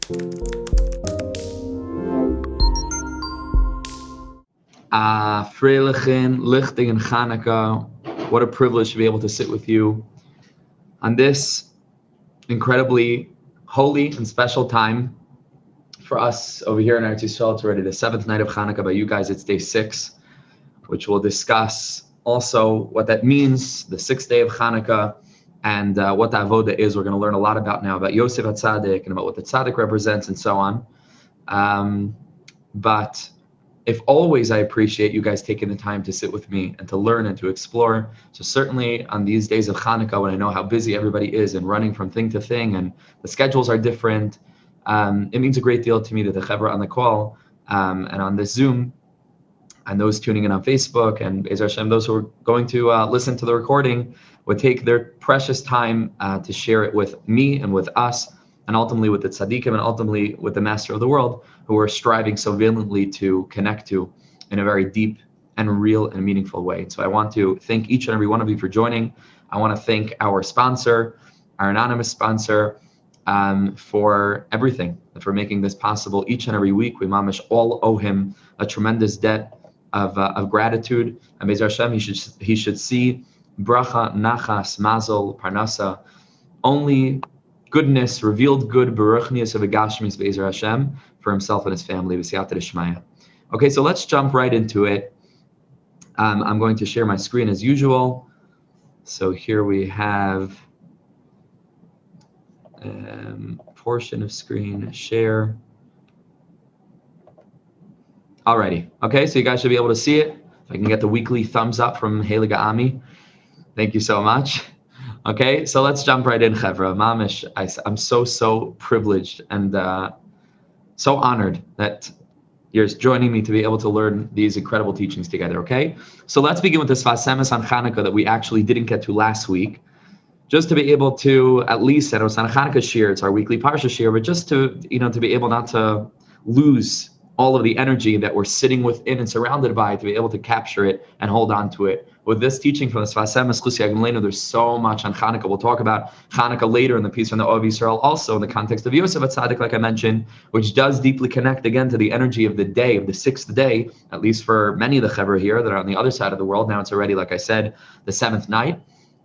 Freilichen, Lichting, and Chanukah. What a privilege to be able to sit with you on this incredibly holy and special time for us over here in Eretz Yisrael. It's already the 7th night of Chanukah. By you guys, it's day 6, which we'll discuss also what that means, the 6th day of Chanukah, and what the avoda is. We're going to learn a lot about now about Yosef HaTzaddik and about what the tzaddik represents and so on. But if always, I appreciate you guys taking the time to sit with me and to learn and to explore. So certainly on these days of Chanukah, when I know how busy everybody is and running from thing to thing and the schedules are different, it means a great deal to me that the Chevra on the call and on this Zoom and those tuning in on Facebook and Be'ez Hashem, those who are going to listen to the recording would take their precious time to share it with me and with us, and ultimately with the tzaddikim, and ultimately with the master of the world, who are striving so valiantly to connect to in a very deep and real and meaningful way. So I want to thank each and every one of you for joining. I want to thank our sponsor, our anonymous sponsor, for everything, for making this possible each and every week. We mamish all owe him a tremendous debt of gratitude. And Be'ez Hashem, he should see bracha, nachas, mazel, parnasa, only goodness, revealed good, baruchnius of agashmis Be'ez Hashem for himself and his family. Okay, so let's jump right into it. I'm going to share my screen as usual. So here we have portion of screen, share. Alrighty, okay, so you guys should be able to see it. If I can get the weekly thumbs up from Heliga Ami. Thank you so much. Okay, so let's jump right in, Chevra. Mamish, I'm so privileged and so honored that you're joining me to be able to learn these incredible teachings together, okay? So let's begin with the Sefas Emes on Chanukah that we actually didn't get to last week. Just to be able to, at least, I know it's not a Chanukah shiur, it's our weekly parsha shiur, but just to, to be able not to lose all of the energy that we're sitting within and surrounded by, to be able to capture it and hold on to it. With this teaching from the Sefas Emes, there's so much on Chanukah. We'll talk about Chanukah later in the piece from the Oheiv Yisrael, also in the context of Yosef HaTzaddik, like I mentioned, which does deeply connect again to the energy of the day, of the 6th day, at least for many of the Chevra here that are on the other side of the world. Now it's already, like I said, the 7th night.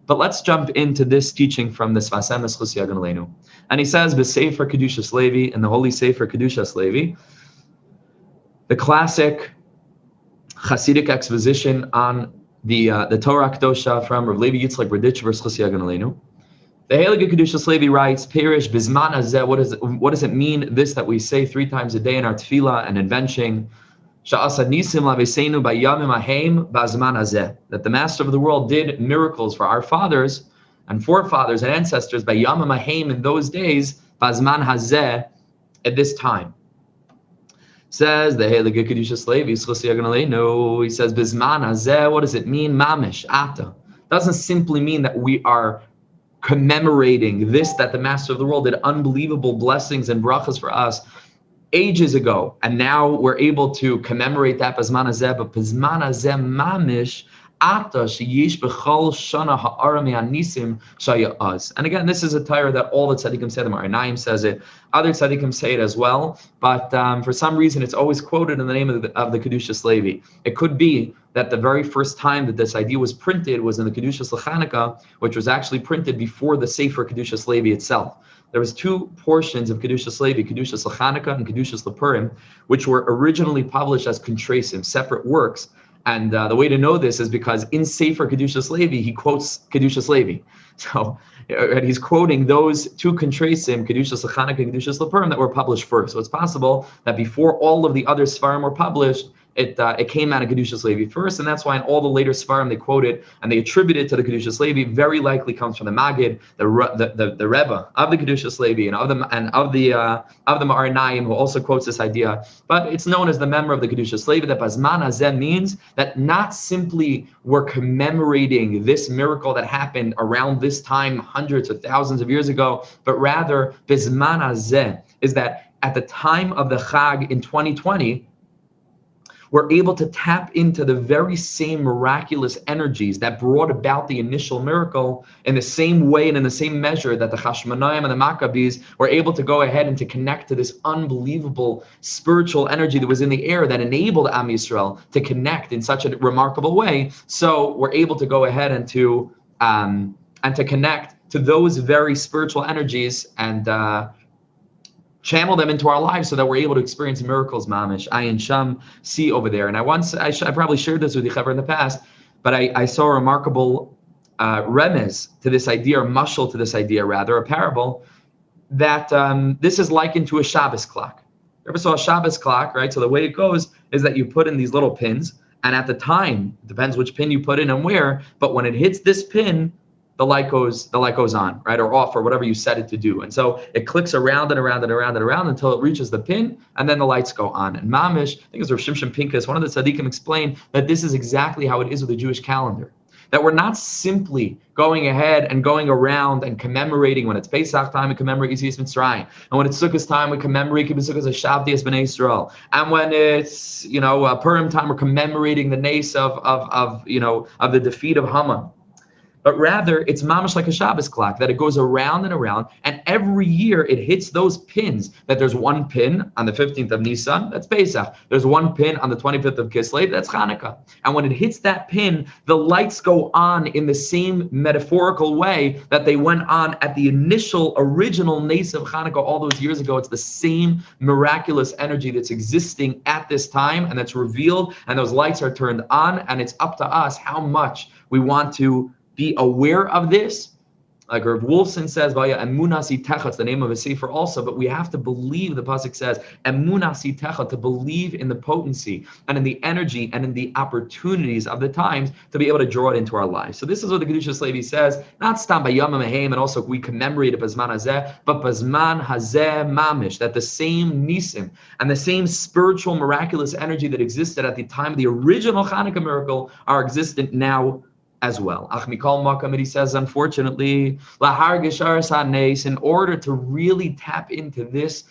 But let's jump into this teaching from the Sefas Emes, and he says, B'Sefer Kedushas Levi, in the Holy Sefer Kedushas Levi, the classic Hasidic exposition on the Torah Kedosha from Rav Levi Yitzchak Berditch versus Chassid Yagan Aleinu. The Heilige Kedushas Levi writes, Perish Bizman Hazeh, what does it mean, this that we say 3 times a day in our tefillah and in benching? Sha'asad Nisim Laveseinu Bayamim Aheim Bazman Hazeh, that the Master of the world did miracles for our fathers and forefathers and ancestors Bayamim Aheim in those days, Bazman Hazeh, at this time. Says the Heilige Kedushas Levi, he says, Bizman Hazeh, what does it mean? Mamish, Ata. Doesn't simply mean that we are commemorating this, that the Master of the world did unbelievable blessings and brachas for us ages ago, and now we're able to commemorate that Bizman Hazeh, but Bizman Hazeh Mamish, Ata sheyish b'chol shana ha'ara me'anisim shaya'az. And again, this is a Torah that all the tzaddikim say. The Maranaim says it. Other tzaddikim say it as well. But for some reason, it's always quoted in the name of the Kedushas Levi. It could be that the very first time that this idea was printed was in the Kedushas Chanukah, which was actually printed before the Sefer Kedushas Levi itself. There was 2 portions of Kedushas Levi, Kedushas Chanukah and Kedushas Purim, which were originally published as contrasim, separate works. And the way to know this is because in Sefer Kedushas Levi, he quotes Kedushas Levi. So he's quoting those 2 contrasim, Kedushas Chanukah and Kedushas Purim, that were published first. So it's possible that before all of the other Sfarim were published, it came out of Kedushas Levi first, and that's why in all the later Sfarim they quote it and they attribute it to the Kedushas Levi. Very likely comes from the Maggid, the Rebbe of the Kedushas Levi, and of the Ma'arnaim, who also quotes this idea. But it's known as the member of the Kedushas Levi. That Bazman Hazeh means that not simply we're commemorating this miracle that happened around this time, hundreds of thousands of years ago, but rather Bazman Hazeh is that at the time of the Chag in 2020. we're able to tap into the very same miraculous energies that brought about the initial miracle in the same way and in the same measure that the Hashmonaim and the Maccabees were able to go ahead and to connect to this unbelievable spiritual energy that was in the air that enabled Am Yisrael to connect in such a remarkable way. So we're able to go ahead and to connect to those very spiritual energies and channel them into our lives so that we're able to experience miracles, mamish. Ayin Sham, see over there. And I probably shared this with you in the past, but I saw a remarkable remez to this idea, or mushal to this idea rather, a parable, that this is likened to a Shabbos clock. You ever saw a Shabbos clock, right? So the way it goes is that you put in these little pins, and at the time, it depends which pin you put in and where, but when it hits this pin, the light goes on, right, or off, or whatever you set it to do. And so it clicks around and around and around and around until it reaches the pin, and then the lights go on. And Mamish, I think it was Rav Shimshon Pincus, one of the tzaddikim, explained that this is exactly how it is with the Jewish calendar. That we're not simply going ahead and going around and commemorating. When it's Pesach time, we commemorate Yetzias Mitzrayim, and when it's Sukkot time, we commemorate Kibbutz Sukkot as Shavtias Bnei Yisrael. And when it's Purim time, we're commemorating the nace of the defeat of Haman. But rather, it's mamash like a Shabbos clock, that it goes around and around, and every year it hits those pins. That there's one pin on the 15th of Nisan, that's Pesach. There's one pin on the 25th of Kislev, that's Chanukah. And when it hits that pin, the lights go on in the same metaphorical way that they went on at the initial, original nace of Chanukah all those years ago. It's the same miraculous energy that's existing at this time, and that's revealed, and those lights are turned on, and it's up to us how much we want to be aware of this. Like Rav Wolfson says, Vaya Emunah Sitecha, it's the name of a sefer also, but we have to believe, the pasuk says, Emunah Sitecha, to believe in the potency and in the energy and in the opportunities of the times to be able to draw it into our lives. So this is what the Kedushas Levi says, not Stam Bayam Mehem, and also we commemorate it Bazman Hazeh, but Bazman Hazeh Mamish, that the same Nisim and the same spiritual miraculous energy that existed at the time of the original Chanukah miracle are existent now as well. Ach Mikol Makam, he says, unfortunately, in order to really tap into this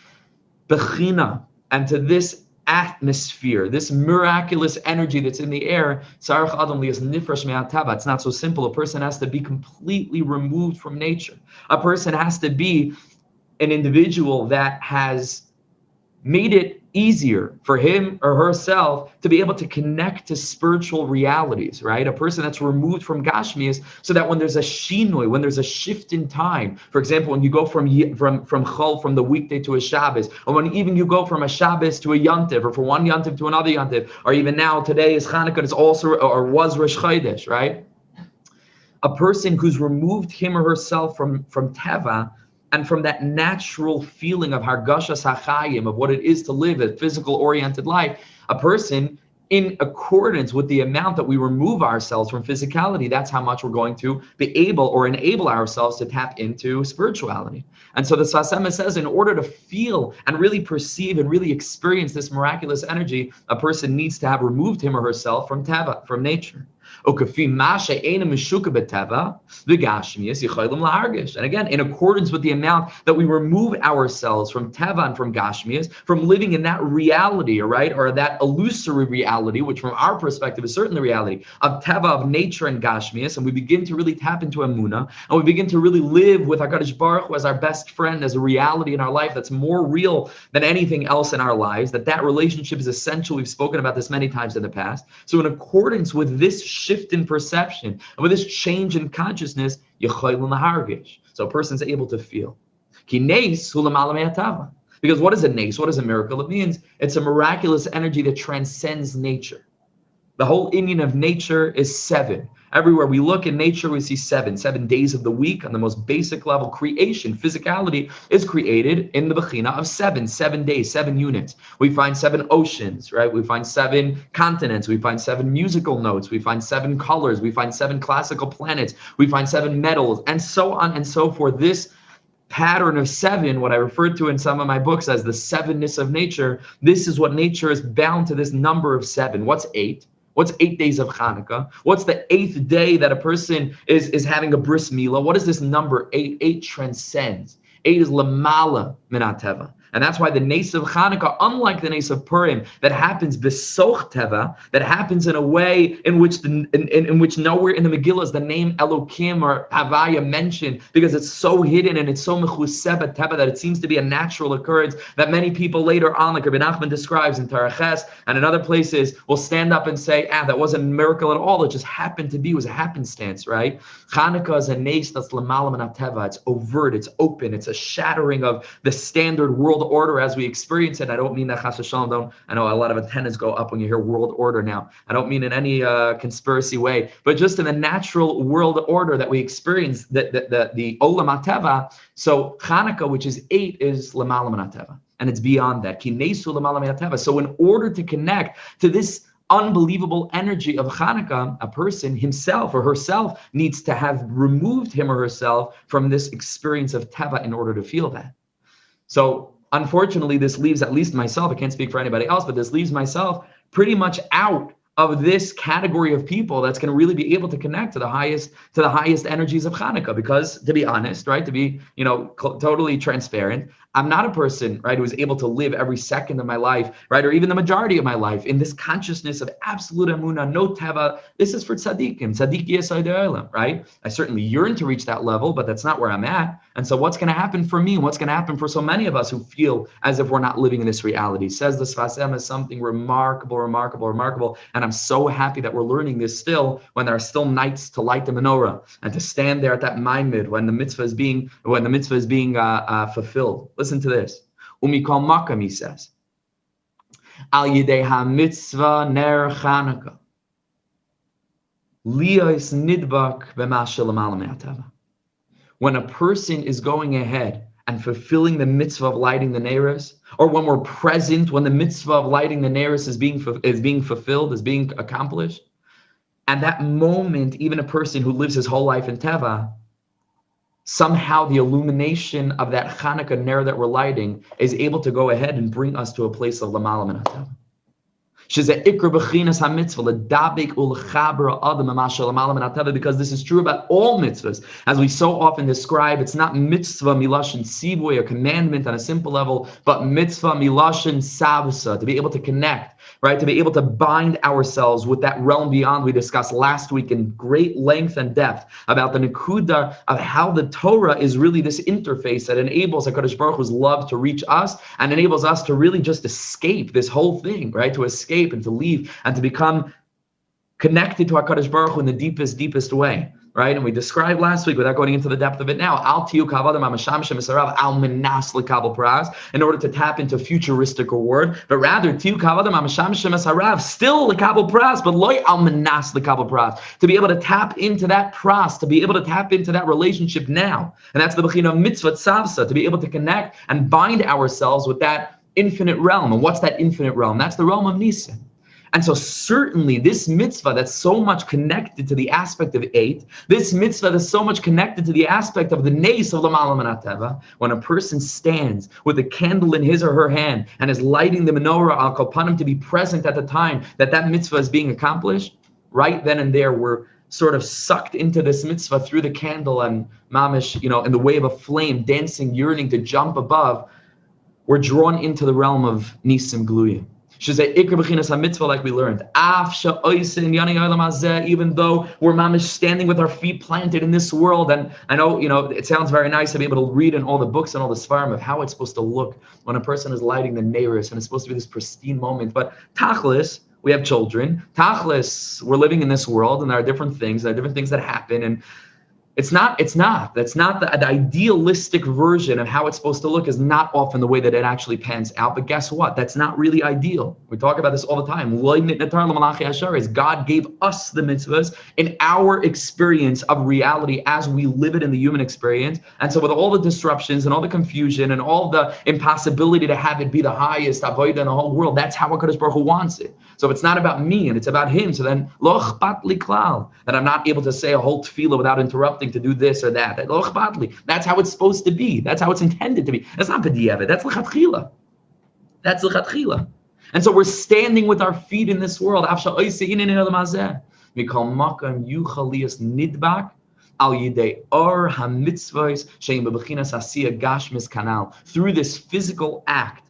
bechina and to this atmosphere, this miraculous energy that's in the air, it's not so simple. A person has to be completely removed from nature. A person has to be an individual that has made it easier for him or herself to be able to connect to spiritual realities, right? A person that's removed from Gashmias, so that when there's a shinoi, when there's a shift in time, for example, when you go from Chol, from the weekday to a Shabbos, or when even you go from a Shabbos to a Yontiv, or from one Yontiv to another Yontiv, or even now today is Chanukah, it's also, or was Rosh Chodesh, right? A person who's removed him or herself from Teva, and from that natural feeling of hargashas hachayim, of what it is to live a physical-oriented life, a person, in accordance with the amount that we remove ourselves from physicality, that's how much we're going to be able or enable ourselves to tap into spirituality. And so the Sefas Emes says, in order to feel and really perceive and really experience this miraculous energy, a person needs to have removed him or herself from teva, from nature. And again, in accordance with the amount that we remove ourselves from teva and from gashmias, from living in that reality, right, or that illusory reality, which from our perspective is certainly the reality of teva, of nature and gashmias, and we begin to really tap into emunah, and we begin to really live with HaKadosh Baruch Hu as our best friend, as a reality in our life that's more real than anything else in our lives, that relationship is essential. We've spoken about this many times in the past. So in accordance with this shift in perception and with this change in consciousness, so a person's able to feel. Because what is a nace? What is a miracle? It means it's a miraculous energy that transcends nature. The whole Indian of nature is 7. Everywhere we look in nature, we see 7 days of the week. On the most basic level, creation, physicality is created in the bechina of 7 days, 7 units. We find 7 oceans, right? We find 7 continents. We find 7 musical notes. We find 7 colors. We find 7 classical planets. We find 7 metals, and so on and so forth. This pattern of 7, what I referred to in some of my books as the 7ness of nature, this is what nature is bound to, this number of 7. What's 8? What's 8 days of Chanukah? What's the 8th day that a person is having a bris milah? What is this number 8? 8 transcends. 8 is lamala minat teva. And that's why the Nes of Chanukah, unlike the Nes of Purim, that happens besoch teva, that happens in a way in which nowhere in the Megillah is the name Elokim or Havaya mentioned, because it's so hidden and it's so mechuseh teva that it seems to be a natural occurrence that many people later on, like Rabbi Nachman describes in Taraches and in other places, will stand up and say, that wasn't a miracle at all. It just happened to be, it was a happenstance, right? Chanukah is a Nes that's l'malam and teva. It's overt, it's open, it's a shattering of the standard world order as we experience it. I don't mean that chas v'shalom, I know a lot of antennas go up when you hear world order now. I don't mean in any conspiracy way, but just in the natural world order that we experience, the olam hateva. So Chanukah, which is 8, is l'malam and teva, and it's beyond that. Ki nesu l'malam and teva. So in order to connect to this unbelievable energy of Chanukah, a person himself or herself needs to have removed him or herself from this experience of teva in order to feel that. So unfortunately, this leaves at least myself, I can't speak for anybody else, but this leaves myself pretty much out of this category of people that's going to really be able to connect to the highest energies of Chanukah. Because to be honest, right, to be totally transparent, I'm not a person, right, who is able to live every second of my life, right, or even the majority of my life in this consciousness of absolute emunah, no teva. This is for tzaddikim, tzaddik yesod ha'olam, right? I certainly yearn to reach that level, but that's not where I'm at. And so what's going to happen for me, and what's going to happen for so many of us who feel as if we're not living in this reality? Says the Sefas Emes, something remarkable, and I'm so happy that we're learning this still, when there are still nights to light the menorah and to stand there at that ma'amid when the mitzvah is being fulfilled. Listen to this. Umikol makam, he says, al yidei ha-mitzvah ner Chanukah liyos nidbak b'masha l'malam me'ateva. When a person is going ahead and fulfilling the mitzvah of lighting the neiros, or when we're present when the mitzvah of lighting the neiros is being fulfilled, is being accomplished, and that moment, even a person who lives his whole life in teva, somehow the illumination of that Chanukah ner that we're lighting is able to go ahead and bring us to a place of l'malam and teva. Because this is true about all mitzvahs. As we so often describe, it's not mitzvah milashon sivoy, a commandment on a simple level, but mitzvah milashon savsa, to be able to connect, right? To be able to bind ourselves with that realm beyond. We discussed last week in great length and depth about the nekuda of how the Torah is really this interface that enables HaKadosh Baruch Hu's love to reach us and enables us to really just escape this whole thing, right? To escape and to leave and to become connected to HaKadosh Baruch Hu in the deepest way, right? And we described last week, without going into the depth of it now, al tiyu kavadam amasham shemesarav al menas lekabel pras, in order to tap into futuristic reward, but rather tiyu kavadam amasham shemesarav, still lekabel pras, but loy al menas lekabel pras, to be able to tap into that pras, to be able to tap into that relationship now. And that's the bechina mitzvah tzavsa, to be able to connect and bind ourselves with that infinite realm. And what's that infinite realm? That's the realm of Nisan. And so certainly this mitzvah that's so much connected to the aspect of 8, this mitzvah that's so much connected to the aspect of the nes of l'malam and teva, when a person stands with a candle in his or her hand and is lighting the menorah al kopanim to be present at the time that mitzvah is being accomplished, right then and there we're sort of sucked into this mitzvah through the candle and mamish, in the wave of flame, dancing, yearning to jump above. We're drawn into the realm of Nisim Gluyim. Mitzvah, like we learned. Even though we're mamish standing with our feet planted in this world, and I know, it sounds very nice to be able to read in all the books and all the svarim of how it's supposed to look when a person is lighting the neiros, and it's supposed to be this pristine moment. But tachlis, we have children. Tachlis, we're living in this world, and there are different things that happen, and that's not the idealistic version of how it's supposed to look, is not often the way that it actually pans out. But guess what? That's not really ideal. We talk about this all the time. God gave us the mitzvahs in our experience of reality as we live it in the human experience. And so with all the disruptions and all the confusion and all the impossibility to have it be the highest avodah in the whole world, that's how HaKadosh Baruch Hu wants it. So it's not about me and it's about him. So then, lo chpat li klal, that I'm not able to say a whole tefillah without interrupting to do this or that. That's how it's supposed to be. That's how it's intended to be. That's not b'diavad. That's l'chatchila. That's l'chatchila. And so we're standing with our feet in this world. Al yidei or hamitzvos sheim bebechinas asiya gashmis kanal, through this physical act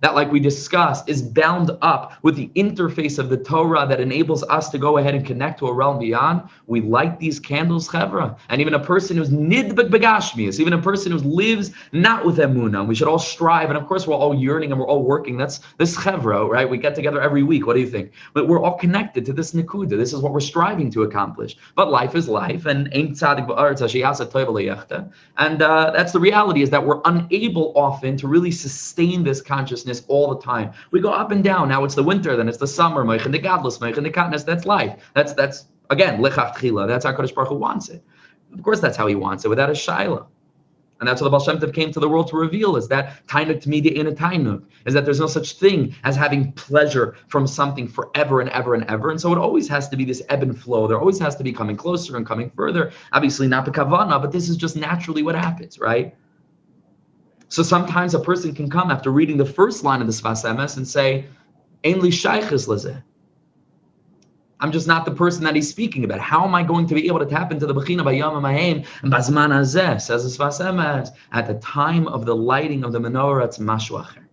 that, like we discussed, is bound up with the interface of the Torah that enables us to go ahead and connect to a realm beyond. We light these candles, chevra. And even a person who's nidbek begashmius, even a person who lives not with emunah, we should all strive. And of course, we're all yearning and we're all working. That's this chevra, right? We get together every week. What do you think? But we're all connected to this nikuda. This is what we're striving to accomplish. But life is life, and ain't tzaddik ba'aretz asher yaseh tov v'lo. And that's the reality, is that we're unable often to really sustain this consciousness all the time. We go up and down. Now it's the winter, then it's the summer. That's life. That's again lechach tchila. That's how HaKadosh Baruch Hu wants it. Of course, that's how He wants it, without a shaila. And that's what the Baal Shem Tov came to the world to reveal, is that tainuk t'midi in a tainuk, is that there's no such thing as having pleasure from something forever and ever and ever. And so it always has to be this ebb and flow. There always has to be coming closer and coming further. Obviously not b'kavana, but this is just naturally what happens, right? So sometimes a person can come after reading the first line of the Sefas Emes and say, Ein li shaychus lezeh. I'm just not the person that he's speaking about. How am I going to be able to tap into the Bechina Bayam Mahem and Bazman Hazeh, says the Sefas Emes, at the time of the lighting of the menorah, it's mashu acher.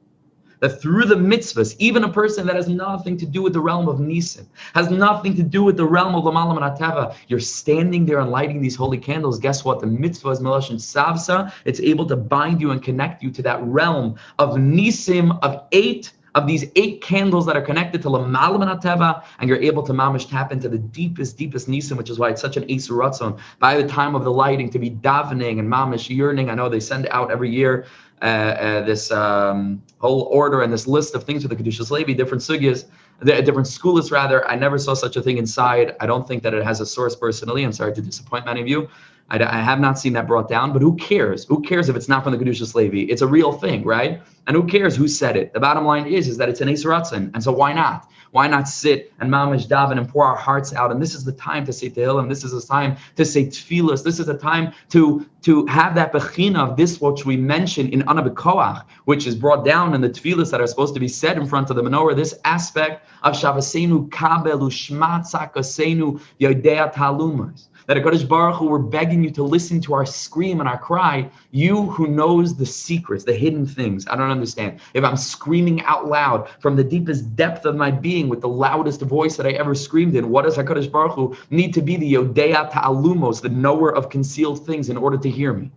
That through the mitzvahs, even a person that has nothing to do with the realm of Nisim, has nothing to do with the realm of Lamalam and Ateva, you're standing there and lighting these holy candles. Guess what? The mitzvah is Melashon Savsa. It's able to bind you and connect you to that realm of Nisim, of these 8 candles that are connected to Lamalam and Ateva, and you're able to mamish tap into the deepest Nisim, which is why it's such an Eisur Ratzon by the time of the lighting to be davening and mamish yearning. I know they send out every year this whole order and this list of things with the Kedushas Levi, different sugyas, different schools rather. I never saw such a thing inside. I don't think that it has a source personally. I'm sorry to disappoint many of you. I have not seen that brought down, but who cares? Who cares if it's not from the Kedushas Levi? It's a real thing, right? And who cares who said it? The bottom line is that it's an Eisur Ratzon. And so why not? Why not sit and mamish daven and pour our hearts out? And this is the time to say Tehillim. This is the time to say Tfilas. This is the time to have that bechina of this, which we mentioned in Ana B'Koach, which is brought down in the Tfilas that are supposed to be said in front of the menorah. This aspect of Shavasenu Kabelu Shmat Sakasenu Yodea Talumas. That HaKadosh Baruch Hu, we're begging you to listen to our scream and our cry. You who knows the secrets, the hidden things. I don't understand. If I'm screaming out loud from the deepest depth of my being with the loudest voice that I ever screamed in, what does HaKadosh Baruch Hu need to be? The Yodea Ta'alumos, the knower of concealed things, in order to hear me?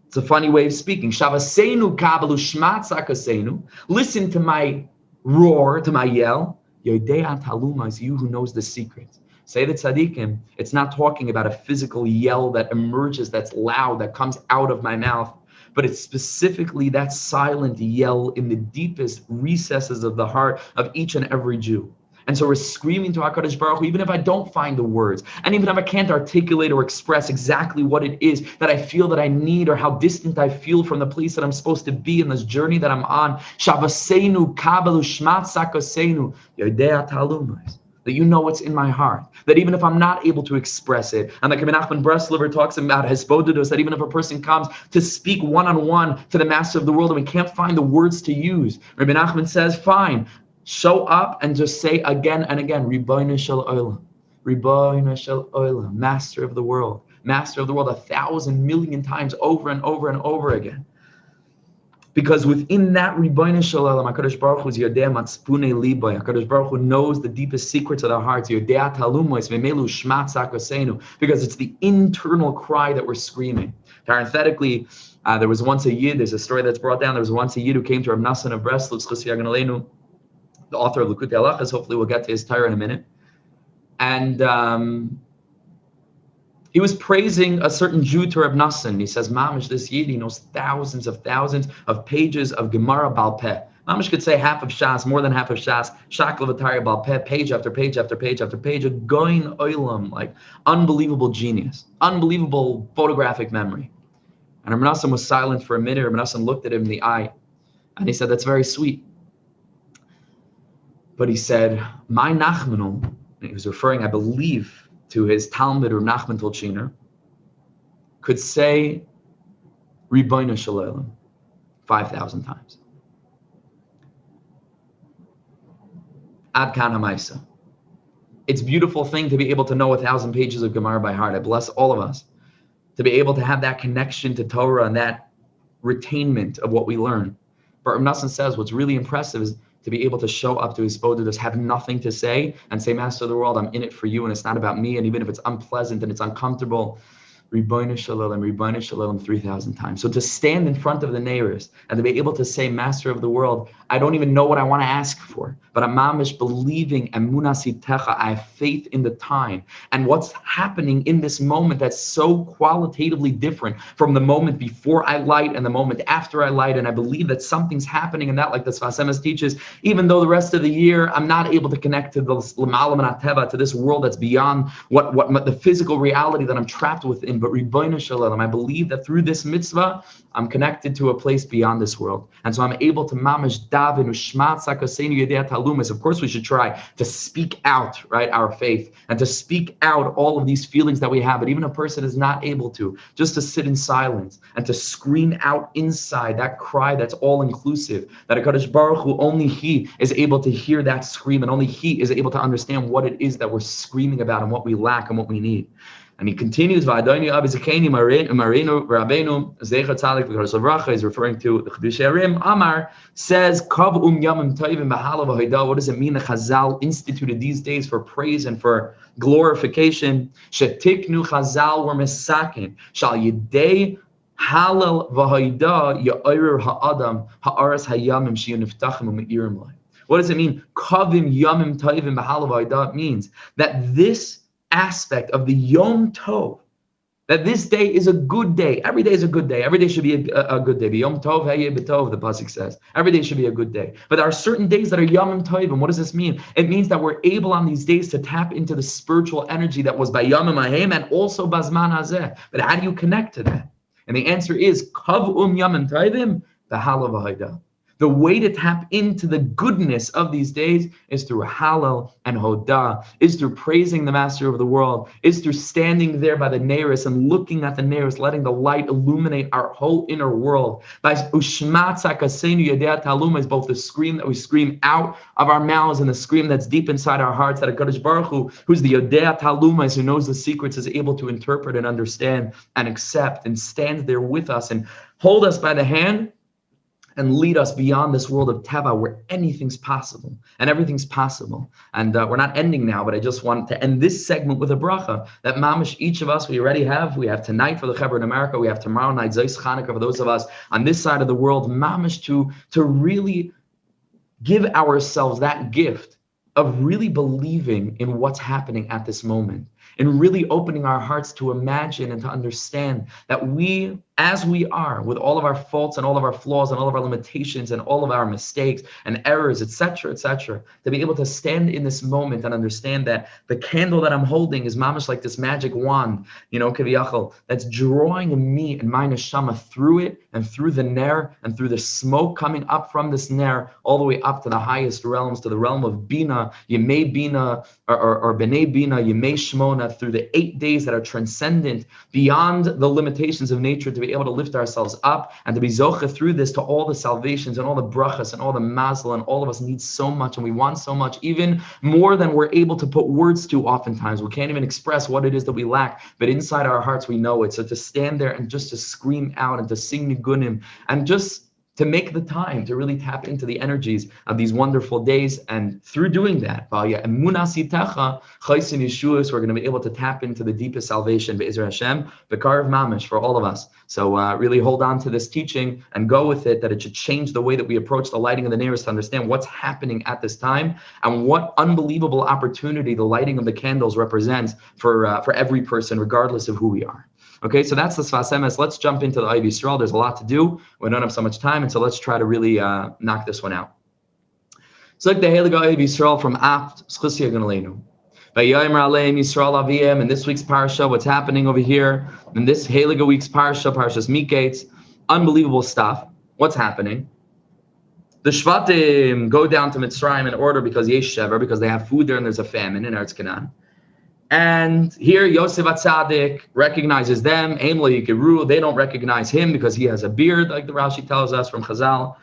It's a funny way of speaking. Shavasenu Kabelu Shmat Sakasenu. Listen to my roar, to my yell. Yodea Ta'aluma is you who knows the secrets. Say the tzaddikim, it's not talking about a physical yell that emerges, that's loud, that comes out of my mouth, but it's specifically that silent yell in the deepest recesses of the heart of each and every Jew. And so we're screaming to HaKadosh Baruch Hu, even if I don't find the words, and even if I can't articulate or express exactly what it is that I feel that I need, or how distant I feel from the place that I'm supposed to be in this journey that I'm on. Shavasenu kabelu shmat sakosenu yodea talumas. That you know what's in my heart. That even if I'm not able to express it, and like Rabbi Nachman Breslover talks about Hesbodedus, that even if a person comes to speak one-on-one to the master of the world and we can't find the words to use, Rabbi Nachman says, fine, show up and just say again and again, Ribono Shel Olam, Ribono Shel Olam, master of the world, 1,000 million times over and over and over again. Because within that Ribono Shel Olam, HaKadosh Baruch Hu is Yodea Matzpune Liboy. HaKadosh Baruch Hu knows the deepest secrets of their hearts. Yodea Talumois Vemelu Shmat Sakosenu. Because it's the internal cry that we're screaming. Parenthetically, there was once a Yid. There's a story that's brought down. There was once a Yid who came to Rav Nassan of Breslov, Zchus Yagen Aleinu, the author of Likutei Halachos. Hopefully, we'll get to his Torah in a minute. And he was praising a certain Jew to Rav Nassan. He says, Mamish, this Yid, he knows thousands of pages of Gemara Baal Peh. Mamish could say half of Shas, more than half of Shas, Shakla V'Tarya Baal Peh, page after page after page after page, a goin oilam, like unbelievable genius, unbelievable photographic memory. And Rav Nassan was silent for a minute. Rav Nassan looked at him in the eye, and he said, that's very sweet. But he said, my Nachmanu, and he was referring, I believe, to his Talmud, Rav Nachman Tolchiner, could say Ribono Shel Olam 5,000 times. Ad kan hamaisa. It's a beautiful thing to be able to know 1,000 pages of Gemara by heart. I bless all of us. to be able to have that connection to Torah and that retainment of what we learn. But Rav Nassan says what's really impressive is to be able to show up to his Boda, just have nothing to say and say, Master of the world, I'm in it for you and it's not about me. And even if it's unpleasant and it's uncomfortable, Ribono Shel Olam 3,000 times. So to stand in front of the Neiros and to be able to say, Master of the world, I don't even know what I want to ask for, but I'm mamish believing, emunasitecha, I have faith in the time. And what's happening in this moment that's so qualitatively different from the moment before I light and the moment after I light. And I believe that something's happening in that, like the Sefas Emes teaches, even though the rest of the year I'm not able to connect to the L'malam and Ateva, to this world that's beyond what the physical reality that I'm trapped within. But Ribono Shel Olam, I believe that through this mitzvah, I'm connected to a place beyond this world. And so I'm able to mamish daven ushmat sakasenu yedei talumas. Of course, we should try to speak out, right, our faith, and to speak out all of these feelings that we have. But even a person is not able to, just to sit in silence and to scream out inside that cry that's all-inclusive, that HaKadosh Baruch Hu, only He is able to hear that scream, and only He is able to understand what it is that we're screaming about and what we lack and what we need. And he continues, V'adoni Abi Zakeni Marinu Rabbeinu Zecher Tzaddik V'Kadosh Lavracha is referring to the Chiddushei Arim. Amar says, Kav Yamim Tovim B'Hala V'Hoida. What does it mean that Chazal instituted these days for praise and for glorification? Shetiknu Chazal were misakin Shal Yidei Halal V'Hoida Ya'ir Ha'adam Ha'aras Hayamim Shiyuniftachim U'Me'irim Lai. What does it mean? Kavim Yamim Tovim B'Hala V'Hoida. It means that this aspect of the Yom Tov, that this day is a good day. Every day is a good day. Every day should be a good day. Yom Tov, Hayeh B'Tov, the pasuk says. Every day should be a good day. But there are certain days that are Yom Tov. And what does this mean? It means that we're able on these days to tap into the spiritual energy that was by Yom Hahem and also Bazman Hazeh. But how do you connect to that? And the answer is Kav Yom Tovim B'Hala V'Hoida. The way to tap into the goodness of these days is through Halal and Hodah, is through praising the Master of the world, is through standing there by the Neiros and looking at the Neiros, letting the light illuminate our whole inner world. By Ushmat Sakasenu Yedei Taluma is both the scream that we scream out of our mouths and the scream that's deep inside our hearts, that HaKadosh Baruch Hu, who's the Yedei Taluma, who knows the secrets, is able to interpret and understand and accept and stand there with us and hold us by the hand and lead us beyond this world of Teva where anything's possible and everything's possible. And we're not ending now, but I just want to end this segment with a bracha that mamish, each of us, we already have. We have tonight for the Chaver in America. We have tomorrow night, Zos Chanukah, for those of us on this side of the world, mamish to really give ourselves that gift of really believing in what's happening at this moment, and really opening our hearts to imagine and to understand that we, as we are, with all of our faults and all of our flaws and all of our limitations and all of our mistakes and errors, etc., to be able to stand in this moment and understand that the candle that I'm holding is mamish like this magic wand, kiviyachol, that's drawing me and my neshama through it and through the ner and through the smoke coming up from this ner all the way up to the highest realms, to the realm of Bina, Yemei Bina, or B'nai Bina, Yemei Shmona, through the 8 days that are transcendent beyond the limitations of nature, to be able to lift ourselves up and to be zoche through this to all the salvations and all the brachas and all the mazel, and all of us need so much and we want so much, even more than we're able to put words to oftentimes. We can't even express what it is that we lack, but inside our hearts we know it. So to stand there and just to scream out and to sing nigunim and just to make the time to really tap into the energies of these wonderful days. And through doing that, we're going to be able to tap into the deepest salvation, Be'ezra Hashem, B'karav Mamish, for all of us. So really hold on to this teaching and go with it, that it should change the way that we approach the lighting of the Neiros, to understand what's happening at this time and what unbelievable opportunity the lighting of the candles represents for every person, regardless of who we are. Okay, so that's the Sefas Emes. Let's jump into the Oheiv Yisrael. There's a lot to do. We don't have so much time, and so let's try to really knock this one out. So like the Oheiv Yisrael from Aft, Schusya Gnaleinu. Vayomer Aleim Yisrael Aviem. In this week's parsha, what's happening over here? In this Heilige week's parsha, parshas Mikeitz, unbelievable stuff. What's happening? The Shvatim go down to Mitzrayim in order because Yesh Shever, because they have food there and there's a famine in Eretz Canaan. And here Yosef HaTzaddik recognizes them. Ein lo yikeru, they don't recognize him because he has a beard, like the Rashi tells us from Chazal.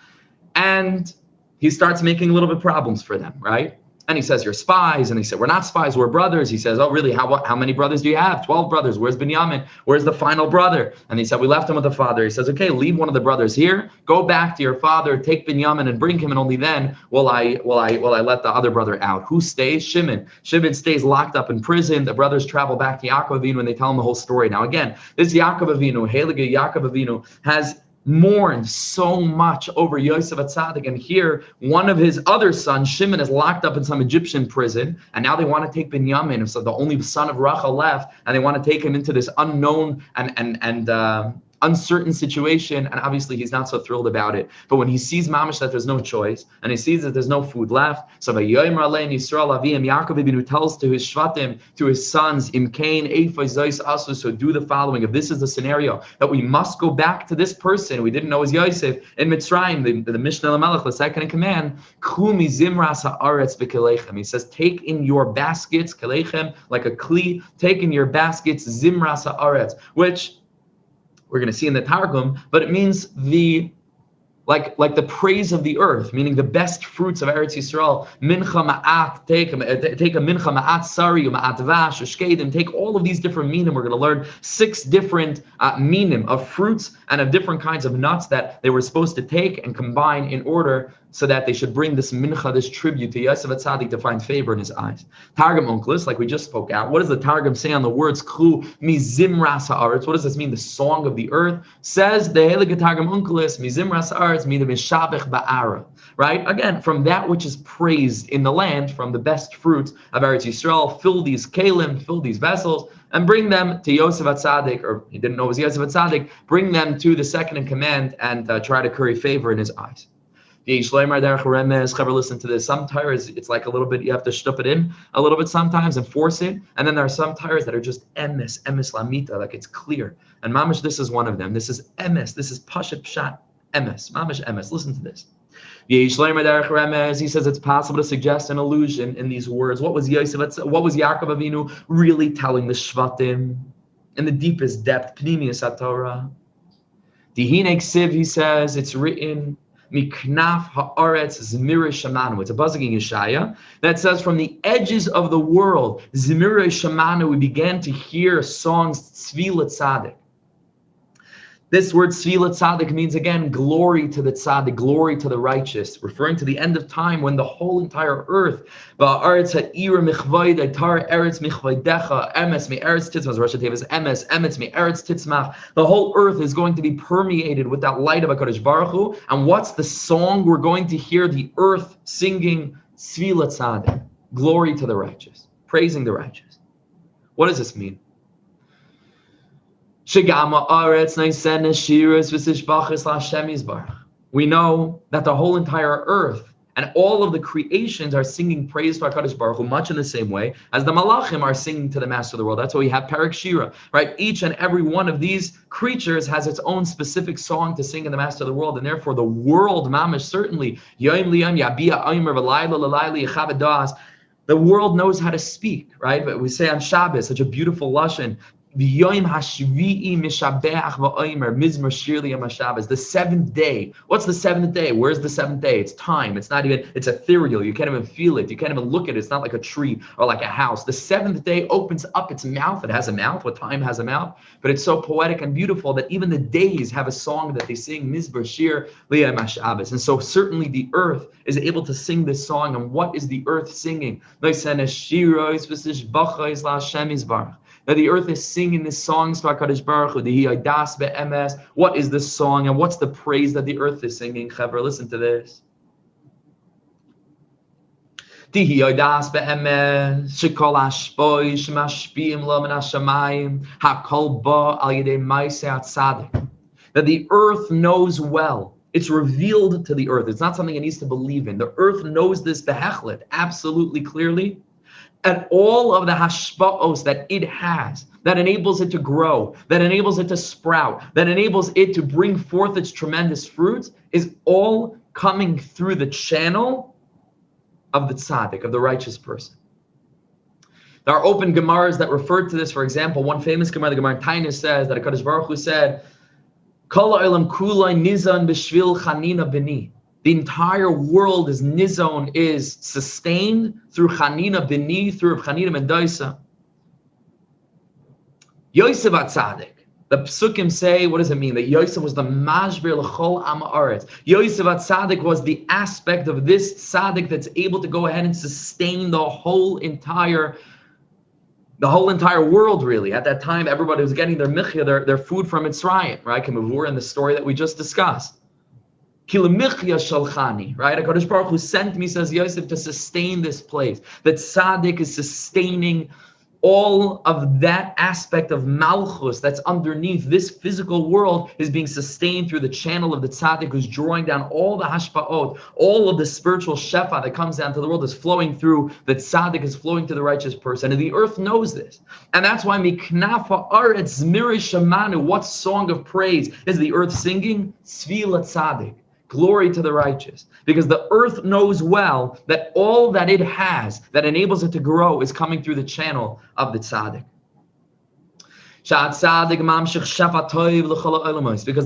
And he starts making a little bit problems for them, right? And he says, you're spies. And they said, we're not spies, we're brothers. He says, oh, really? How many brothers do you have? 12 brothers. Where's Binyamin? Where's the final brother? And he said, we left him with the father. He says, okay, leave one of the brothers here. Go back to your father, take Binyamin and bring him, and only then will I let the other brother out. Who stays? Shimon. Shimon stays locked up in prison. The brothers travel back to Yaakov Avinu and they tell him the whole story. Now again, this Yaakov Avinu, Heilige Yaakov Avinu, has mourned so much over Yosef tzaddik, and here one of his other sons, Shimon, is locked up in some Egyptian prison, and now they want to take Binyamin, so the only son of Rachel left, and they want to take him into this unknown and uncertain situation, and obviously he's not so thrilled about it. But when he sees mamash that there's no choice, and he sees that there's no food left, so Vayomer Alein Yisrael Avim, Yaakov Avinu tells to his shvatim, to his sons, Imkain Eifai Zois Asu, so do the following. If this is the scenario, that we must go back to this person we didn't know was Yosef in Mitzrayim, the Mishnah Lamelech, the second in command, Kumi Zimras Haaretz B'Kelechem. He says, take in your baskets, Kelechem, like a kli, take in your baskets, Zimras Haaretz, which we're going to see in the Targum, but it means the the praise of the earth, meaning the best fruits of Eretz Yisrael. Mincha ma'at, take a mincha ma'at sari, ma'at vash, shkedim, take all of these different minim. We're going to learn 6 different minim of fruits and of different kinds of nuts that they were supposed to take and combine in order so that they should bring this mincha, this tribute to Yosef tzaddik to find favor in his eyes. Targum Onkelos, like we just spoke out. What does the Targum say on the words klu mi zimras haaretz? What does this mean? The song of the earth. Says the Heilige Targum Onkelos, mi zimras haaretz mi the mishabech ba'ara. Right? Again, from that which is praised in the land, from the best fruits of Eretz Yisrael, fill these kalim, fill these vessels, and bring them to Yosef tzaddik, or he didn't know it was Yosef tzaddik, bring them to the second in command and try to curry favor in his eyes. Listen to this. Some tires, it's like a little bit, you have to shtup it in a little bit sometimes and force it. And then there are some tires that are just emes lamita, like it's clear. And mamash, this is one of them. This is emes. This is pashat pshat emes. Mamash emes. Listen to this. He says it's possible to suggest an allusion in these words. What was Yaakov Avinu really telling the shvatim in the deepest depth? Penimiyus haTorah. Dihinek siv, he says, it's written, Miknaf haaretz zmire shamanu. It's a pasuk in Yeshaya that says, from the edges of the world, zmire shamanu, we began to hear songs tzvila tzaddik. This word tzvila tzaddik means, again, glory to the tzaddik, glory to the righteous, referring to the end of time when the whole entire earth, the whole earth is going to be permeated with that light of HaKadosh Baruch Hu. And what's the song we're going to hear? The earth singing tzvila tzaddik, glory to the righteous, praising the righteous. What does this mean? We know that the whole entire earth and all of the creations are singing praise to HaKadosh Baruch Hu, much in the same way as the Malachim are singing to the Master of the world. That's why we have Parak Shira, right? Each and every one of these creatures has its own specific song to sing in the Master of the world, and therefore the world, mamash, certainly, the world knows how to speak, right? But we say on Shabbos, such a beautiful lashon, the 7th day. What's the 7th day? Where's the 7th day? It's time. It's not even, it's ethereal. You can't even feel it. You can't even look at it. It's not like a tree or like a house. The 7th day opens up its mouth. It has a mouth. What time has a mouth? But it's so poetic and beautiful that even the days have a song that they sing, Mizbar Shir Liyam HaShabbos. And so certainly the earth is able to sing this song. And what is the earth singing? That the earth is singing these songs to HaKadosh Baruch Hu. What is the song and what's the praise that the earth is singing? Chaver, listen to this. That the earth knows well. It's revealed to the earth. It's not something it needs to believe in. The earth knows this behechlet absolutely clearly. And all of the hashpa'os that it has, that enables it to grow, that enables it to sprout, that enables it to bring forth its tremendous fruits, is all coming through the channel of the tzaddik, of the righteous person. There are open Gemaras that refer to this. For example, one famous Gemara, the Gemara in Tainus, says that HaKadosh Baruch Hu said, Kol ha'olam kulai nizan b'shvil chanina b'ni. The entire world is nizon, is sustained through Chanina Bini, through Chanina Mendoisa. Yosef HaTzadik. The Psukim say, what does it mean? That Yosef was the Mashbir L'chol Am Haaretz. Yosef HaTzadik was the aspect of this tzaddik that's able to go ahead and sustain the whole entire world, really. At that time, everybody was getting their michya, their food from Mitzrayim, right? Kemavur in the story that we just discussed. Kilamichya shalchani, right? HaKadosh Baruch Hu sent me, says Yosef, to sustain this place. That tzaddik is sustaining all of that aspect of malchus that's underneath this physical world is being sustained through the channel of the tzaddik, who's drawing down all the hashpa'ot, all of the spiritual shefa that comes down to the world is flowing through the tzaddik, is flowing to the righteous person. And the earth knows this. And that's why miknafa aretz mirish shamanu, what song of praise is the earth singing? Tzvila tzaddik. Glory to the righteous, because the earth knows well that all that it has that enables it to grow is coming through the channel of the tzaddik. Because the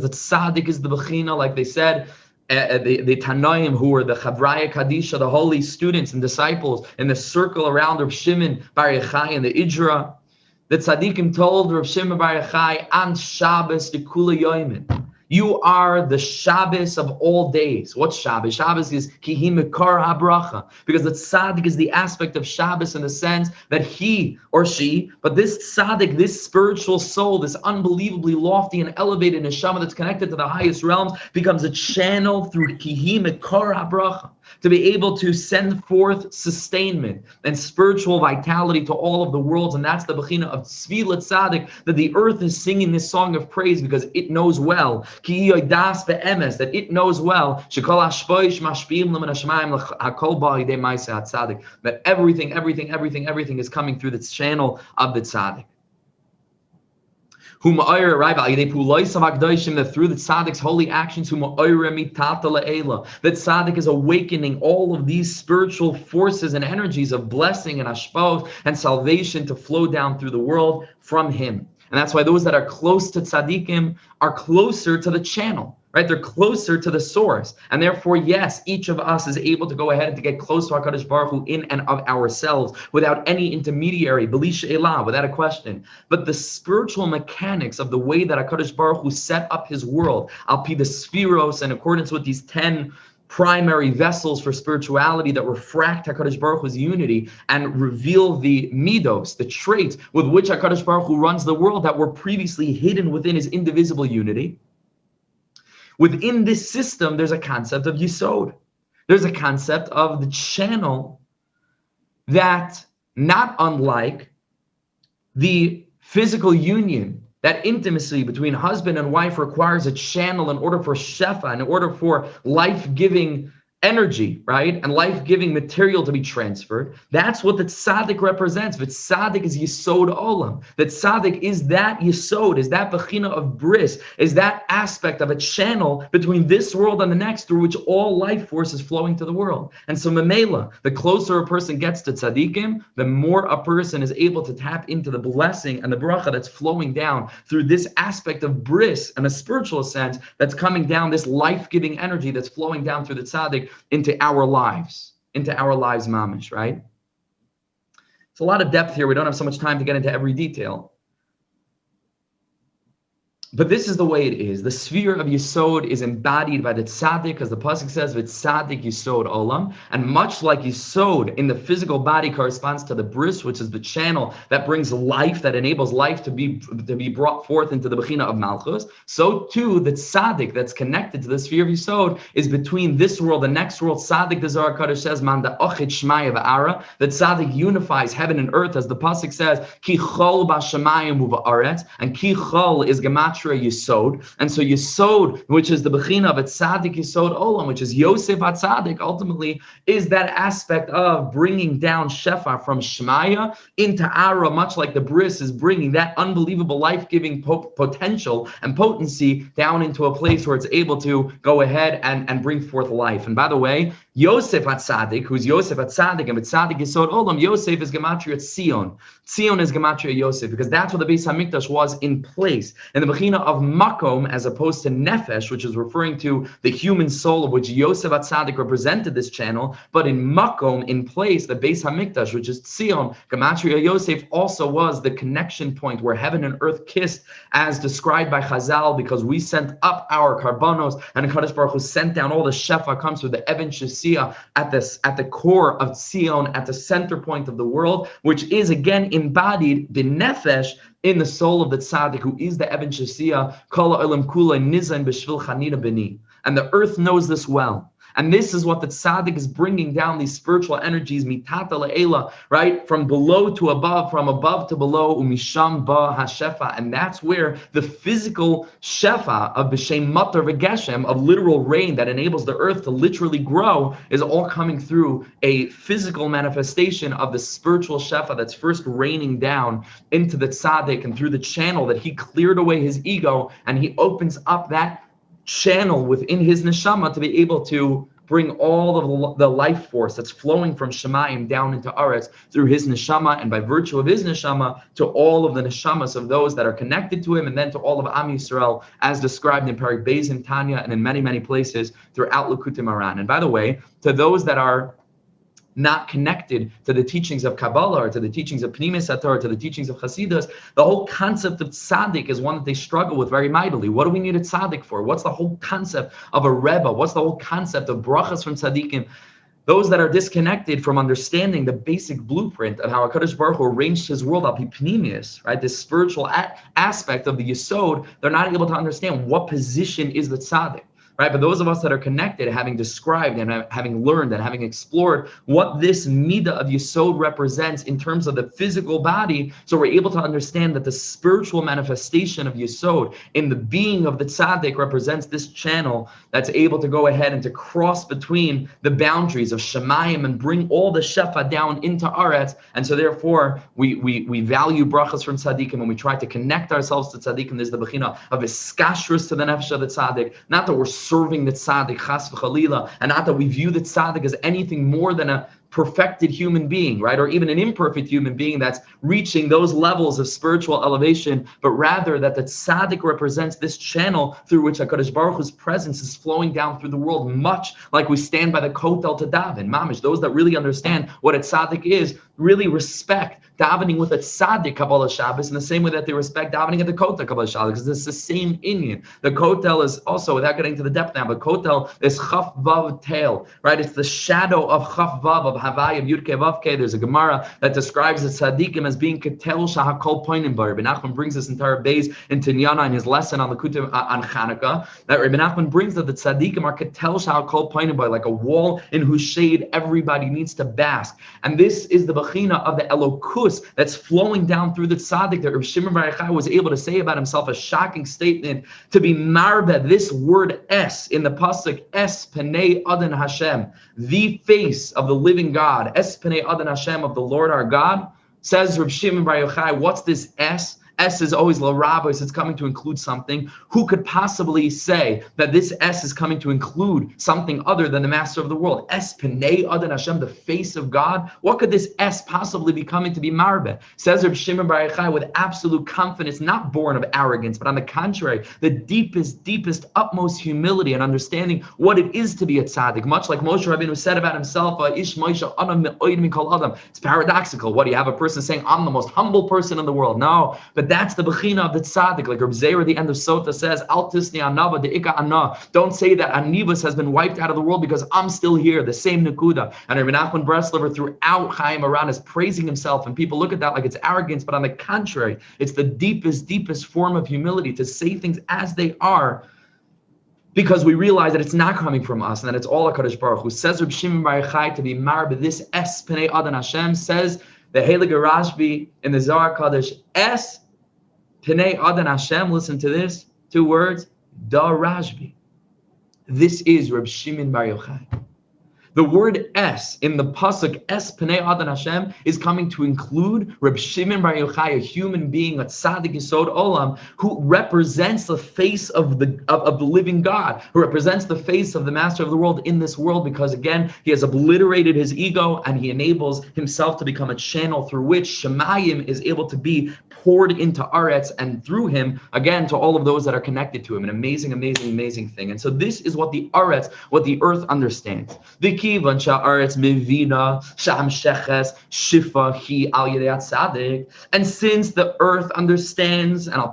tzaddik is the bechina, like they said, the Tanaim, who were the Chavraya Kadisha, the holy students and disciples in the circle around Rav Shimon Bar Yochai and the Idra. The tzaddikim told Rav Shimon Bar Yochai, "An Shabbos de Kula Yoimin." You are the Shabbos of all days. What's Shabbos? Shabbos is Kihi Mekar HaBracha, because the tzaddik is the aspect of Shabbos in the sense that he or she, but this tzaddik, this spiritual soul, this unbelievably lofty and elevated neshama that's connected to the highest realms, becomes a channel through Kihi Mekar HaBracha, to be able to send forth sustainment and spiritual vitality to all of the worlds. And that's the bechina of Tzvila Tzaddik, that the earth is singing this song of praise because it knows well, that it knows well, that everything is coming through the channel of the tzaddik. That through the tzaddik's holy actions, that tzaddik is awakening all of these spiritual forces and energies of blessing and hashpos and salvation to flow down through the world from him. And that's why those that are close to tzaddikim are closer to the channel, right? They're closer to the source. And therefore, yes, each of us is able to go ahead and to get close to HaKadosh Baruch Hu in and of ourselves without any intermediary, b'li she'elah, without a question. But the spiritual mechanics of the way that HaKadosh Baruch Hu set up his world, al pi the spheros, in accordance with these 10 primary vessels for spirituality that refract HaKadosh Baruch Hu's unity and reveal the midos, the traits with which HaKadosh Baruch Hu runs the world that were previously hidden within his indivisible unity. Within this system, there's a concept of Yisod. There's a concept of the channel that, not unlike the physical union, that intimacy between husband and wife requires a channel in order for shefa, in order for life-giving energy, right? And life-giving material to be transferred. That's what the tzaddik represents. But tzaddik is Yisod Olam. That tzaddik is that Yisod, is that bechina of bris, is that aspect of a channel between this world and the next through which all life force is flowing to the world. And so Memela, the closer a person gets to tzaddikim, the more a person is able to tap into the blessing and the bracha that's flowing down through this aspect of bris and a spiritual sense that's coming down, this life-giving energy that's flowing down through the tzaddik into our lives mamish, right? It's a lot of depth here. We don't have so much time to get into every detail. But this is the way it is. The sphere of Yisod is embodied by the tzaddik, as the pasuk says, "V'tzaddik Yisod Olam." And much like Yisod in the physical body corresponds to the bris, which is the channel that brings life, that enables life to be brought forth into the bechina of Malchus, so too the tzaddik that's connected to the sphere of Yisod is between this world and next world. Tzaddik, the Zohar Kodesh says, "Man da'ochid shmaya v'ara." That tzaddik unifies heaven and earth, as the pasuk says, "Ki chol b'shamayim u'va'aretz," and ki chol is gematria Yisod, and so Yisod, which is the bechina of a tzaddik Yisod Olam, which is Yosef HaTzadik, ultimately is that aspect of bringing down shefa from Shmaya into Ara, much like the bris is bringing that unbelievable life-giving potential and potency down into a place where it's able to go ahead and bring forth life. And by the way, Yosef HaTzadik, who's Yosef HaTzadik, and with Tzadik Yisod Olam, Yosef is gematria Tzion. Tzion is gematria Yosef, because that's what the Beis HaMikdash was in place. And the Bechina of Makom, as opposed to Nefesh, which is referring to the human soul of which Yosef HaTzadik represented this channel, but in Makom, in place, the Beis HaMikdash, which is Tzion, gematria Yosef also was the connection point where heaven and earth kissed, as described by Chazal, because we sent up our karbanos, and HaKadosh Baruch Hu sent down all the shefa comes through the Even Shesi at the core of Tzion, at the center point of the world, which is again embodied the nefesh in the soul of the tzaddik, who is the Even Shesiya, Kol ha'olam kula nizayin b'shvil chanina b'ni. And the earth knows this well. And this is what the tzaddik is bringing down, these spiritual energies, mitata le'ela, right? From below to above, from above to below, umisham ba hashefa. And that's where the physical shefa of b'shem matar v'geshem, of literal rain that enables the earth to literally grow, is all coming through a physical manifestation of the spiritual shefa that's first raining down into the tzaddik, and through the channel that he cleared away his ego, and he opens up that channel within his neshama to be able to bring all of the life force that's flowing from Shemayim down into Aretz through his neshama, and by virtue of his neshama to all of the neshamas of those that are connected to him, and then to all of Am Yisrael, as described in Perek Beis in Tanya and in many, many places throughout Likutei Moharan. And by the way, to those that are not connected to the teachings of Kabbalah, or to the teachings of penimiyus haTorah, to the teachings of Hasidus, the whole concept of tzaddik is one that they struggle with very mightily. What do we need a tzaddik for? What's the whole concept of a rebbe? What's the whole concept of brachas from tzaddikim? Those that are disconnected from understanding the basic blueprint of how HaKadosh Baruch Hu arranged his world, al pi penimiyus, right? This spiritual aspect of the yesod, they're not able to understand what position is the tzaddik. Right, but those of us that are connected, having described and having learned and having explored what this midah of Yesod represents in terms of the physical body, so we're able to understand that the spiritual manifestation of Yesod in the being of the tzaddik represents this channel that's able to go ahead and to cross between the boundaries of Shemayim and bring all the shefa down into Aretz. And so therefore, we value brachas from tzaddikim, and we try to connect ourselves to tzaddikim. There's the bechina of iskashrus to the nefesh of the tzaddik, not that we're serving the tzaddik, chas v'chalila, and not that we view the tzaddik as anything more than a perfected human being, right? Or even an imperfect human being that's reaching those levels of spiritual elevation, but rather that the tzaddik represents this channel through which HaKadosh Baruch Hu's presence is flowing down through the world, much like we stand by the kotel to daven. Mamish, those that really understand what a tzaddik is, really respect davening with a tzaddik Kabbalah Shabbos in the same way that they respect davening at the kotel Kabbalah Shabbos, because it's the same inyan. The kotel is also, without getting to the depth now, but kotel is chaf vav tail, right? It's the shadow of chaf vav, of Havai, of Yud Kei Vav Kei. There's a Gemara that describes the tzaddikim as being ketel shahakol poinim bar. Rabbi Nachman brings this entire base in Tinyana in his lesson on the Kutim on Chanukah, that Rabbi Nachman brings that the tzaddikim are ketel shahakol poinim bar, like a wall in whose shade everybody needs to bask. And this is the bechina of the elokus that's flowing down through the tzaddik that Rav Shimon Bar Yochai was able to say about himself, a shocking statement, to be marbe, this word es in the pasuk, es penei adon Hashem, the face of the living God, es penei adon Hashem, of the Lord our God. Says Rav Shimon Bar Yochai, what's this es? S is always l'rabbis, it's coming to include something. Who could possibly say that this S is coming to include something other than the master of the world? Es penei adon Hashem, the face of God. What could this S possibly be coming to be marbe? Says Reb Shimon Bar Yochai with absolute confidence, not born of arrogance, but on the contrary, the deepest, utmost humility and understanding what it is to be a tzaddik. Much like Moshe Rabbeinu said about himself, Ish Moshe Adam me'oid mikol Adam. It's paradoxical. What do you have a person saying, I'm the most humble person in the world? No, but that's the bechina of the tzaddik. Like Reb Zeir at the end of Sota says, Al tisni anava de'ika anah. Don't say that anivus has been wiped out of the world because I'm still here, the same nakuda. And Rabbi Nachman Breslover throughout Chaim Aran is praising himself, and people look at that like it's arrogance, but on the contrary, it's the deepest form of humility to say things as they are, because we realize that it's not coming from us and that it's all HaKadosh Baruch Hu. Says Reb Shimon Bar Yochai to be marbe, this es penei adon Hashem, says the Heilige Rashbi in the Zohar Kadosh, es penei adon Hashem, listen to this, 2 words, da Rashbi. This is Reb Shimon Bar Yochai. The word es in the pasuk es Pnei Adon Hashem is coming to include Reb Shimon Bar Yochai, a human being, a tzaddik yisod olam, who represents the face of the living God, who represents the face of the master of the world in this world, because again, he has obliterated his ego and he enables himself to become a channel through which Shemayim is able to be poured into Aretz, and through him, again, to all of those that are connected to him. An amazing, amazing, amazing thing. And so this is what the Aretz, what the earth understands. The kivan sha'aretz mevina sha'am sheches shifa hi al yedei tzaddik. And since the earth understands, and Al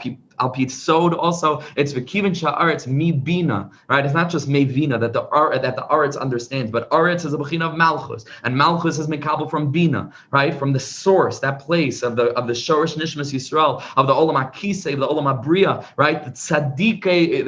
Pete Sod also, it's V'kivan Sha'aretz Mi Bina, right? It's not just Mevina that the Aretz understands, but Aretz is a bechina of Malchus, and Malchus is Mekabel from Bina, right? From the source, that place of the Shorish Nishmas Yisrael, of the Olam HaKisei, of the Olam HaBriya, right? The Tzaddikei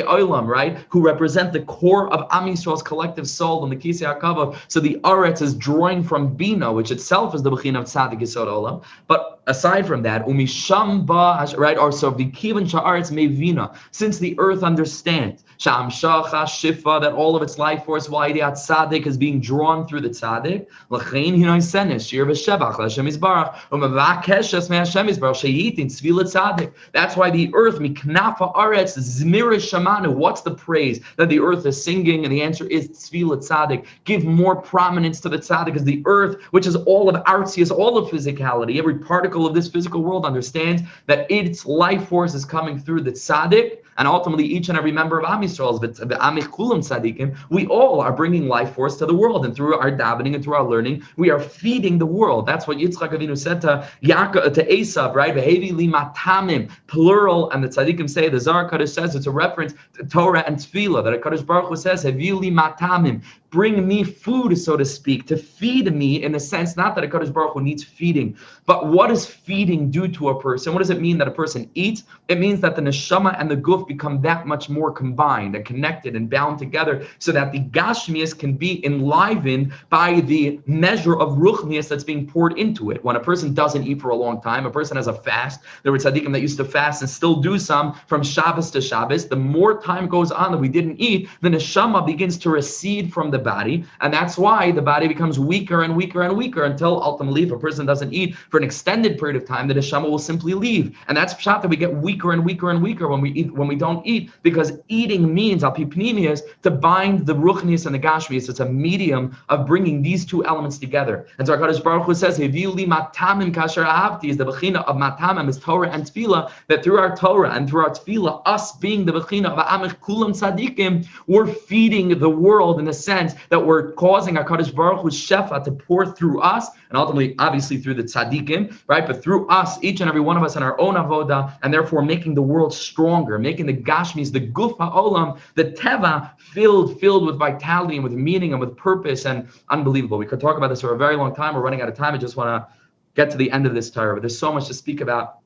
Olam, right? Who represent the core of Am Yisrael's collective soul and the Kisei HaKavod. So the Aretz is drawing from Bina, which itself is the bechina of Tzaddik Yisod Olam. But aside from that, Umisham Ba, right? Or so Kivan Sha'aretz Mevina, since the earth understands Sham Shacha Shifa, that all of its life force Wa'idei Tzaddik is being drawn through the Tzaddik. L'chein Hinoi Senes Shir V'Shevach L'Hashem Yisbarach U'Mavakeshes MeHashem Yisbarach Sheyitin Tzvila Tzaddik. That's why the earth Miknafa Aretz Zmira Shamanu. What's the praise that the earth is singing? And the answer is Tzvila Tzaddik. Give more prominence to the Tzaddik, as the earth, which is all of artzius, all of physicality, every particle of this physical world understands that its life force is coming through the tzaddik, and ultimately each and every member of Am Yisrael, the Amich Kulam Tzaddikim, we all are bringing life force to the world, and through our davening and through our learning, we are feeding the world. That's what Yitzchak Avinu said to Esav, right? Vehevi li matamim, plural, and the Tzaddikim say, the Zohar Kodesh says, it's a reference to Torah and Tefillah, that HaKadosh Baruch Hu says, Hevi li matamim, bring me food, so to speak, to feed me, in a sense, not that HaKadosh Baruch Hu needs feeding, but what does feeding do to a person? What does it mean that a person eats? It means that the neshama and the guf become that much more combined and connected and bound together, so that the gashmias can be enlivened by the measure of ruchnias that's being poured into it. When a person doesn't eat for a long time, a person has a fast. There were tzaddikim that used to fast and still do some from Shabbos to Shabbos. The more time goes on that we didn't eat, the neshama begins to recede from the body, and that's why the body becomes weaker and weaker and weaker, until ultimately, if a person doesn't eat for an extended period of time, the neshama will simply leave. And that's pshat, that we get weaker and weaker and weaker when we don't eat, because eating means al pi penimiyus to bind the ruchnius and the gashmius. It's a medium of bringing these two elements together. And so HaKadosh Baruch Hu says, Heviu li matamim kasher ahavti, is the bechina of matamim, is Torah and Tefillah, that through our Torah and through our Tefillah, us being the bechina of Amich Kulam Tzaddikim, we're feeding the world, in a sense that we're causing HaKadosh Baruch Hu's shefa to pour through us, and ultimately, obviously, through the tzaddikim, right? But through us, each and every one of us in our own avoda, and therefore making the world stronger, making the gashmis, the guf ha'olam, the teva, filled with vitality and with meaning and with purpose, and unbelievable. We could talk about this for a very long time. We're running out of time. I just want to get to the end of this Torah, but there's so much to speak about.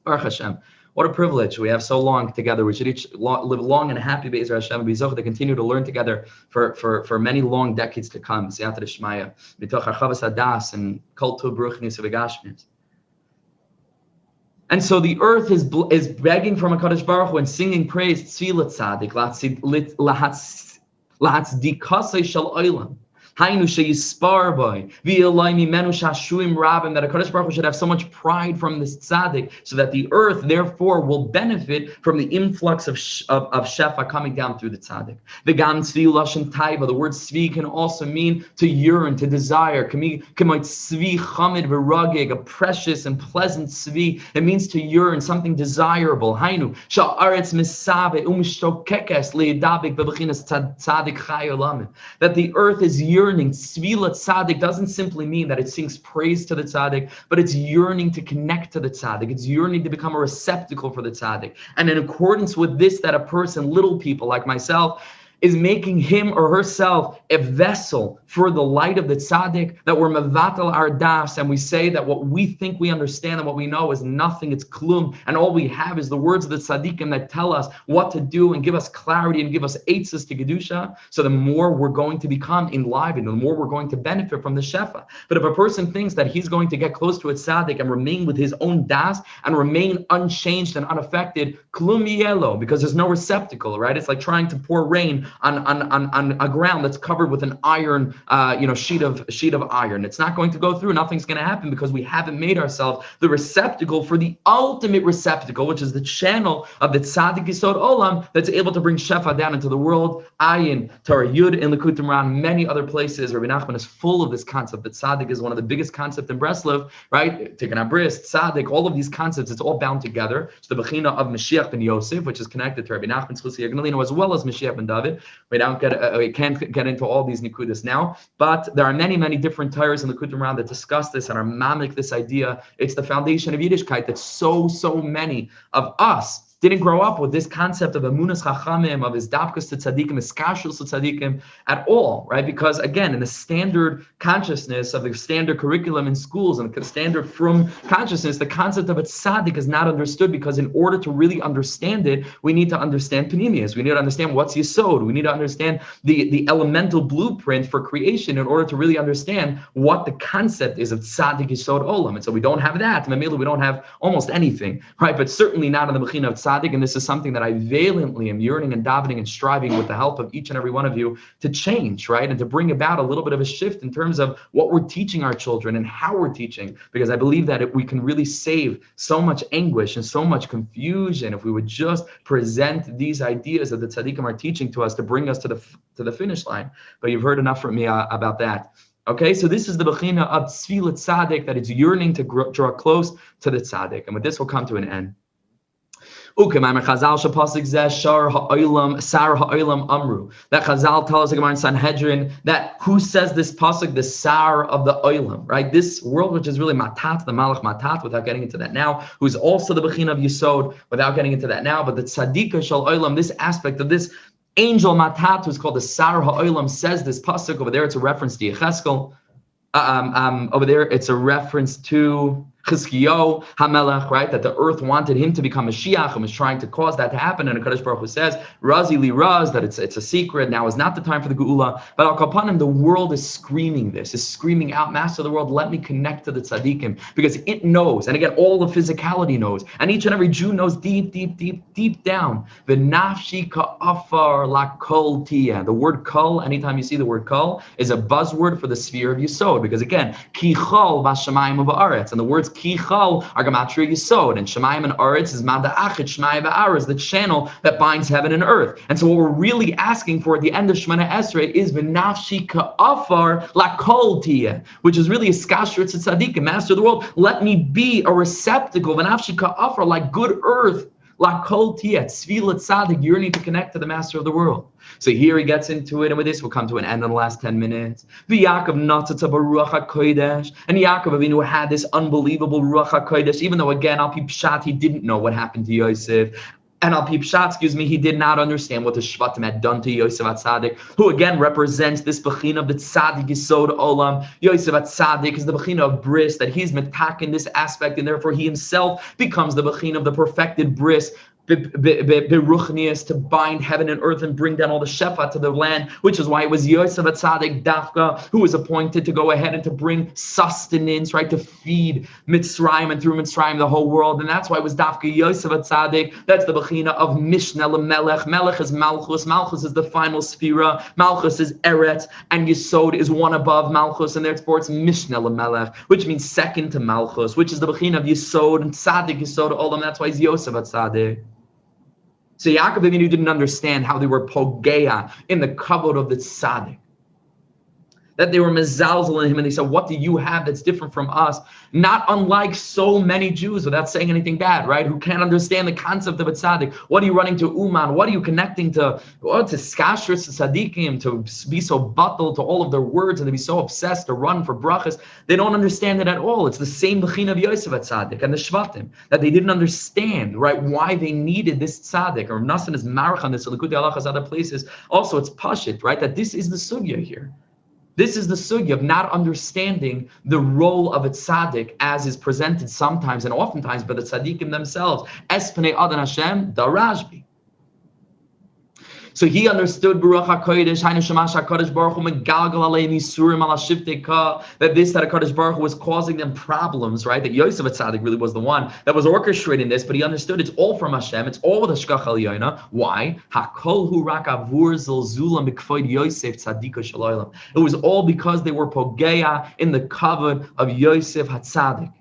Baruch Hashem. What a privilege. We have so long together. We should each live long and happy Be'ezer Hashem, and be zocheh to continue to learn together for many long decades to come. Siyata d'shmaya, mitoch harchavas hadas and kol tov ruchnius v'gashmius. And so the earth is begging from HaKadosh Baruch Hu and singing praise, tzvila tzaddik, lahatzdikasei shel olam. Hainu sheyispar boy, v'ilay mimenu shashuim rabim, that HaKadosh Baruch Hu should have so much pride from this tzaddik, so that the earth therefore will benefit from the influx of shefa coming down through the tzaddik. The gam tzvi lashon taiva, the word tzvi can also mean to yearn, to desire. K'moy tzvi chamid v'ragig, a precious and pleasant tzvi. It means to yearn, something desirable. Hainu sha'aretz misave umshtokekes le'edabik b'bechinas tzaddik chay olamim, that the earth is yearning. Tzvila tzaddik doesn't simply mean that it sings praise to the tzaddik, but it's yearning to connect to the tzaddik. It's yearning to become a receptacle for the tzaddik. And in accordance with this, that a person, little people like myself, is making him or herself a vessel for the light of the tzaddik, that we're mevatel our das, and we say that what we think we understand and what we know is nothing, it's klum, and all we have is the words of the tzaddikim that tell us what to do and give us clarity and give us eitzes to kedusha. So the more we're going to become enlivened, the more we're going to benefit from the shefa. But if a person thinks that he's going to get close to a tzaddik and remain with his own das and remain unchanged and unaffected, klum yelo, because there's no receptacle, right? It's like trying to pour rain on a ground that's covered with an iron, sheet of iron. It's not going to go through. Nothing's going to happen because we haven't made ourselves the receptacle for the ultimate receptacle, which is the channel of the tzaddik yisod olam that's able to bring shefa down into the world. Ayin, Torah Yud, in Likutei Moharan, many other places. Rabbi Nachman is full of this concept that tzaddik is one of the biggest concepts in Breslov, right? Taking a bris, tzaddik, all of these concepts, it's all bound together. It's the bechina of Mashiach ben Yosef, which is connected to Rabbi Nachman's Chusiyah Gnalino, as well as Mashiach ben David. We can't get into all these nikudas now, but there are many, many different Torahs in the Likutei Moharan that discuss this and are mamik this idea. It's the foundation of Yiddishkeit that so many of us didn't grow up with this concept of emunas chachamim, of his dafkas to tzaddikim, his kashus to tzaddikim at all, right? Because again, in the standard consciousness of the standard curriculum in schools and the standard from consciousness, the concept of a tzaddik is not understood, because in order to really understand it, we need to understand penimiyus. We need to understand what's yesod. We need to understand the elemental blueprint for creation in order to really understand what the concept is of tzaddik yesod olam. And so we don't have that. We don't have almost anything, right? But certainly not in the bechina of tzaddik. And this is something that I valiantly am yearning and davening and striving with the help of each and every one of you to change, right? And to bring about a little bit of a shift in terms of what we're teaching our children and how we're teaching, because I believe that we can really save so much anguish and so much confusion if we would just present these ideas that the tzaddikim are teaching to us to bring us to the finish line. But you've heard enough from me about that. Okay, so this is the bechina of tzvilat tzaddik, that it's yearning to draw close to the tzaddik. And with this, we'll come to an end. That Chazal tells us in Sanhedrin that who says this pasuk, the sar of the oilam, right? This world, which is really matat, the malach matat, without getting into that now, who's also the bechina of yisod, without getting into that now, but the tzaddika shel oilam, this aspect of this angel matat, who's called the sar ha'oilam, says this pasuk over there. It's a reference to Yecheskel. Over there, it's a reference to Chizkiyo HaMelech, right? That the earth wanted him to become Mashiach and was trying to cause that to happen. And HaKadosh Baruch Hu says, Razi li Raz, that it's a secret. Now is not the time for the Geula. But Al Kapanim, the world is screaming this, is screaming out, Master of the world, let me connect to the tzaddikim, because it knows. And again, all the physicality knows. And each and every Jew knows deep down. The nafshi ka'afar la kol tia. The word kol, anytime you see the word kol, is a buzzword for the sphere of Yisod. Because again, ki chol v'shamayim v'aretz. And the words ki chol are gematria Yisod. And shamayim and aretz is mada achid shmayim v'aretz, the channel that binds heaven and earth. And so what we're really asking for at the end of Shemana Esrei is v'nafshi ka'afar la kol tia, which is really a skashrit tzaddikim, Master of the world, let me be a receptacle, v'nafshi ka'afar, like good earth, la kol tia, tzvilat tzaddik, yearning to connect to the Master of the world. So here he gets into it, and with this we'll come to an end in the last 10 minutes. Yaakov natzatza b'ruach hakodesh, and Yaakov Avinu had this unbelievable ruach hakodesh, even though again al pi pshat he didn't know what happened to Yosef. And al pi pshat, he did not understand what the Shvatim had done to Yosef HaTzadik, who again represents this bechina of the tzaddik yisod olam. Yosef HaTzadik is the bechina of bris, that he's metak in this aspect, and therefore he himself becomes the bechina of the perfected bris, beruchnius, to bind heaven and earth and bring down all the shefa to the land, which is why it was Yosef HaTzadik Dafka who was appointed to go ahead and to bring sustenance, right, to feed Mitzrayim, and through Mitzrayim the whole world. And that's why it was Dafka Yosef HaTzadik. That's the bechina of Mishnah Melech. Melech is Malchus. Malchus is the final sphera. Malchus is Eretz, and Yisod is one above Malchus, and therefore it's Mishnah Melech, which means second to Malchus, which is the bechina of Yisod and Tzadik Yisod Olam. That's why it's Yosef HaTzadik. So Yaakov Avinu didn't understand how they were pogeya in the kavod of the tzaddik, that they were mezalzel in him, and they said, what do you have that's different from us? Not unlike so many Jews, without saying anything bad, right, who can't understand the concept of a tzaddik. What are you running to Uman? What are you connecting to? Well, to skashris, to tzaddikim, to be so bottled to all of their words and to be so obsessed to run for brachas? They don't understand it at all. It's the same bechina of Yosef HaTzadik and the Shvatim, that they didn't understand, right, why they needed this tzaddik. Or Nassan is marach on this, Likutei Halachos, other places. Also, it's pashit, right, that this is the sugya here. This is the sugya of not understanding the role of a tzaddik as is presented sometimes and oftentimes by the tzaddikim themselves. Es pnei Adon Hashem, da Rashbi. So he understood Baruch HaKodesh, Hainu Shamash HaKadosh Baruch Hu Megalgal Aleim Yisurim Ala Shiftei Ka, that HaKadosh Baruch Hu was causing them problems, right? That Yosef HaTzadik really was the one that was orchestrating this, but he understood it's all from Hashem, it's all with Hashgacha Eliyona. Why? HaKol Hu Rak Avur Zilzula Mikvoid Yosef Tzadika Shel Olam. It was all because they were pogeya in the kavod of Yosef HaTzadik.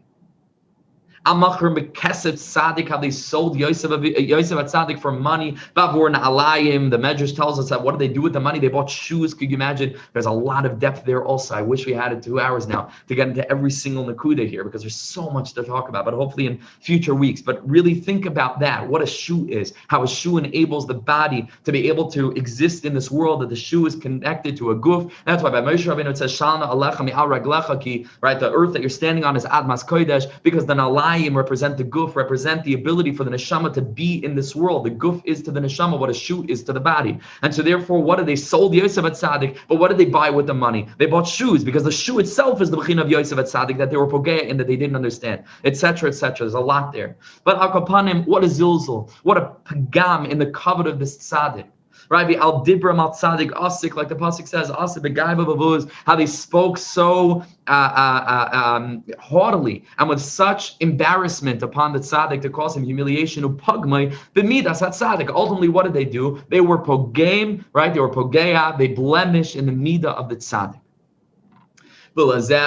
Amachar Mekesef Tzaddik, how they sold Yosef HaTzadik for money. Bavur Na'alayim, the Medrash tells us that what did they do with the money? They bought shoes. Could you imagine? There's a lot of depth there also. I wish we had it 2 hours now to get into every single nakuda here, because there's so much to talk about, but hopefully in future weeks. But really think about that, what a shoe is, how a shoe enables the body to be able to exist in this world, that the shoe is connected to a guf. That's why by Moshe Rabbeinu it says, Shalna Alecha Mi'al Raglecha Ki, right? The earth that you're standing on is Admas Kodesh, because the Nalai represent the guf, represent the ability for the neshama to be in this world. The guf is to the neshama what a shoe is to the body. And so therefore, what did they sold Yosef HaTzadik, but what did they buy with the money? They bought shoes, because the shoe itself is the bechina of Yosef HaTzadik that they were pogeya in, that they didn't understand, etc., etc. There's a lot there. But Akapanim, what a zilzul, what a pagam in the kavod of this tzaddik. Right, al dibra mal tzaddik asik, like the pasuk says, asik begaiva bavuz, how they spoke so haughtily and with such embarrassment upon the tzaddik to cause him humiliation. Upagmai b'midas tzaddik. Ultimately, what did they do? They were pogame, right? They were pogeya. They blemish in the midah of the tzaddik. Ever listen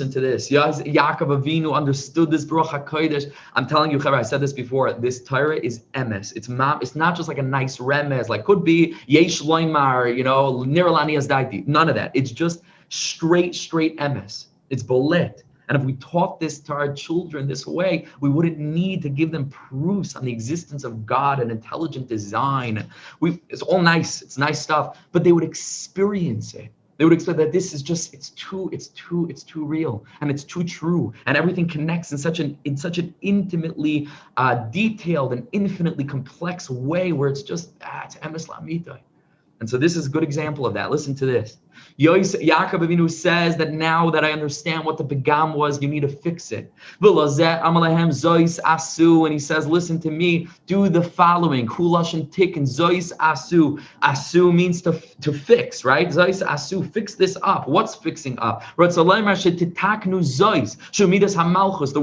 to this. Yaakov Avinu understood this Baruch HaKodesh. I'm telling you, I said this before, this Torah is Emes. It's not just like a nice remez, like could be Yesh Loimar, Niralani Azdaiti. None of that. It's just straight Emes. It's Bolet. And if we taught this to our children this way, we wouldn't need to give them proofs on the existence of God and intelligent design. It's all nice. It's nice stuff, but they would experience it. They would expect that this is just, it's too real, and it's too true, and everything connects in such an intimately detailed and infinitely complex way where it's just, it's emes la'amitai. And so this is a good example of that. Listen to this. Yaakov Avinu says that now that I understand what the begam was, you need to fix it. And he says, listen to me, do the following. Kulash and tik and zois asu. Asu means to fix, right? Zois asu, fix this up. What's fixing up? The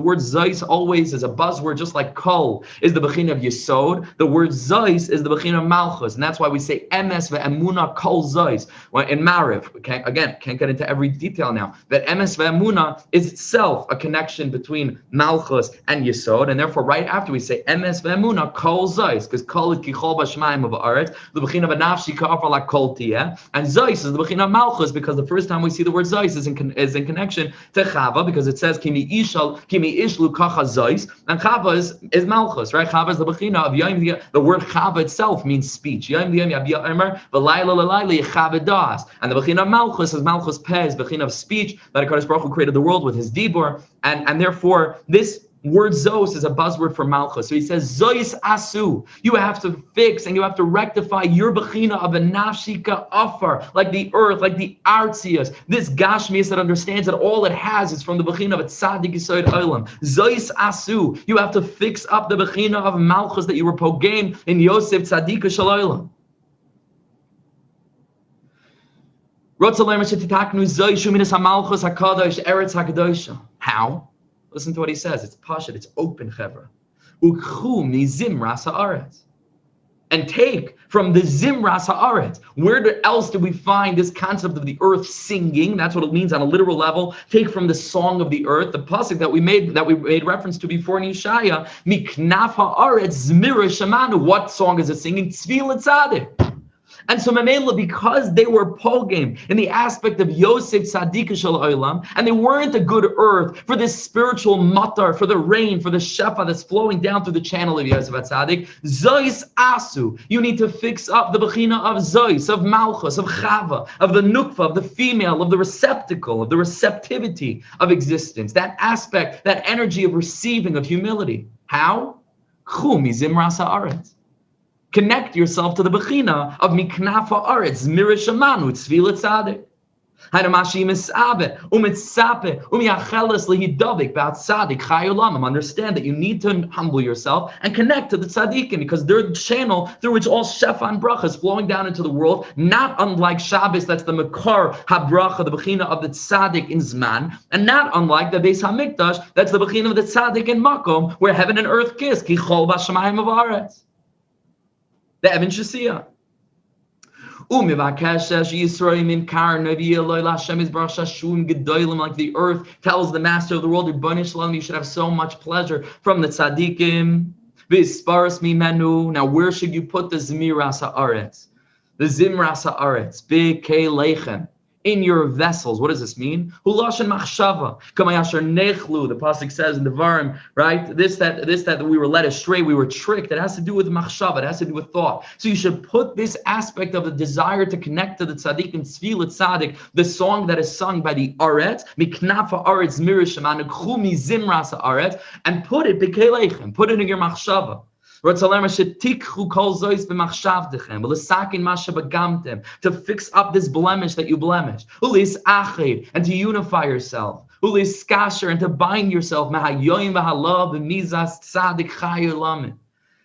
word zois always is a buzzword, just like kol is the bechin of yesod. The word zois is the bechin of malchus. And that's why we say emes ve'emuna kol zois. In Mariv, okay, again, can't get into every detail now, that emes ve'emuna is itself a connection between malchus and yesod, and therefore right after we say emes ve'emuna kol zois, because kol is kichol b'shmayim of haaretz, the bechin of anafshi ka'afar la kol tiyeh, and zois is the bechin of malchus, because the first time we see the word zois is in connection to chava, because it says kimi ishlu kacha zois, and chava is malchus, right? Chava is the bechin of yom. The word chava itself means speech. Yom yom yabia emer v'layla l'layla yechava das. And the bechin of malchus is malchus pez, bechin of speech, that HaKadosh Baruch Hu created the world with his dibur, and therefore this word zos is a buzzword for malchus. So he says zois asu. You have to fix and you have to rectify your bechina of a nafshika afar, like the earth, like the artzias. This gashmias that understands that all it has is from the bechina of a tzaddik yisod olam. Zois asu. You have to fix up the bechina of malchus that you were pogame in Yosef tzaddik shel olam. How? Listen to what he says. It's pasha. It's open, chevra. And take from the zimras haaretz. Where else do we find this concept of the earth singing? That's what it means on a literal level. Take from the song of the earth, the pasuk that we made reference to before in Yeshaya. Miknaf haaretz zmira shamanu. What song is it singing? Tzvil tzaddik. And so Mamela, because they were pogame in the aspect of Yosef Tzaddik Shel Olam, and they weren't a good earth for this spiritual matar, for the rain, for the shefa that's flowing down through the channel of Yosef Tzaddik, Zois Asu. You need to fix up the bechina of Zois, of Malchus, of Chava, of the nukva, of the female, of the receptacle, of the receptivity of existence. That aspect, that energy of receiving, of humility. How? Chumi Zimras Haaretz. Connect yourself to the bechina of miknaf haaretz, zmira shamanu, tzvil tzaddik. I'm understand that you need to humble yourself and connect to the tzaddikim, because they're the channel through which all shefa and bracha is flowing down into the world, not unlike Shabbos, that's the makar habracha, the bechina of the tzaddik in Zman, and not unlike the Beis HaMikdash, that's the bechina of the tzaddik in Makom, where heaven and earth kiss, ki chol b'shamayim avaretz. The Evan Shasiya. Like the earth tells the master of the world, you should have so much pleasure from the tzaddikim. Now where should you put the zmiras haaretz? The zimras haaretz, b'kei lechem, in your vessels. What does this mean? Hulashan machshava. Kamayasher nechlu. The pasuk says in the Varim, right? This that we were led astray, we were tricked. It has to do with machshava. It has to do with thought. So you should put this aspect of the desire to connect to the tzaddik and tzvila tzaddik, the song that is sung by the aretz, miknafa aretz mirisham anukhu zimras aretz, and put it b'keleichem. Put it in your machshava. To fix up this blemish that you blemished, and to unify yourself, and to bind yourself,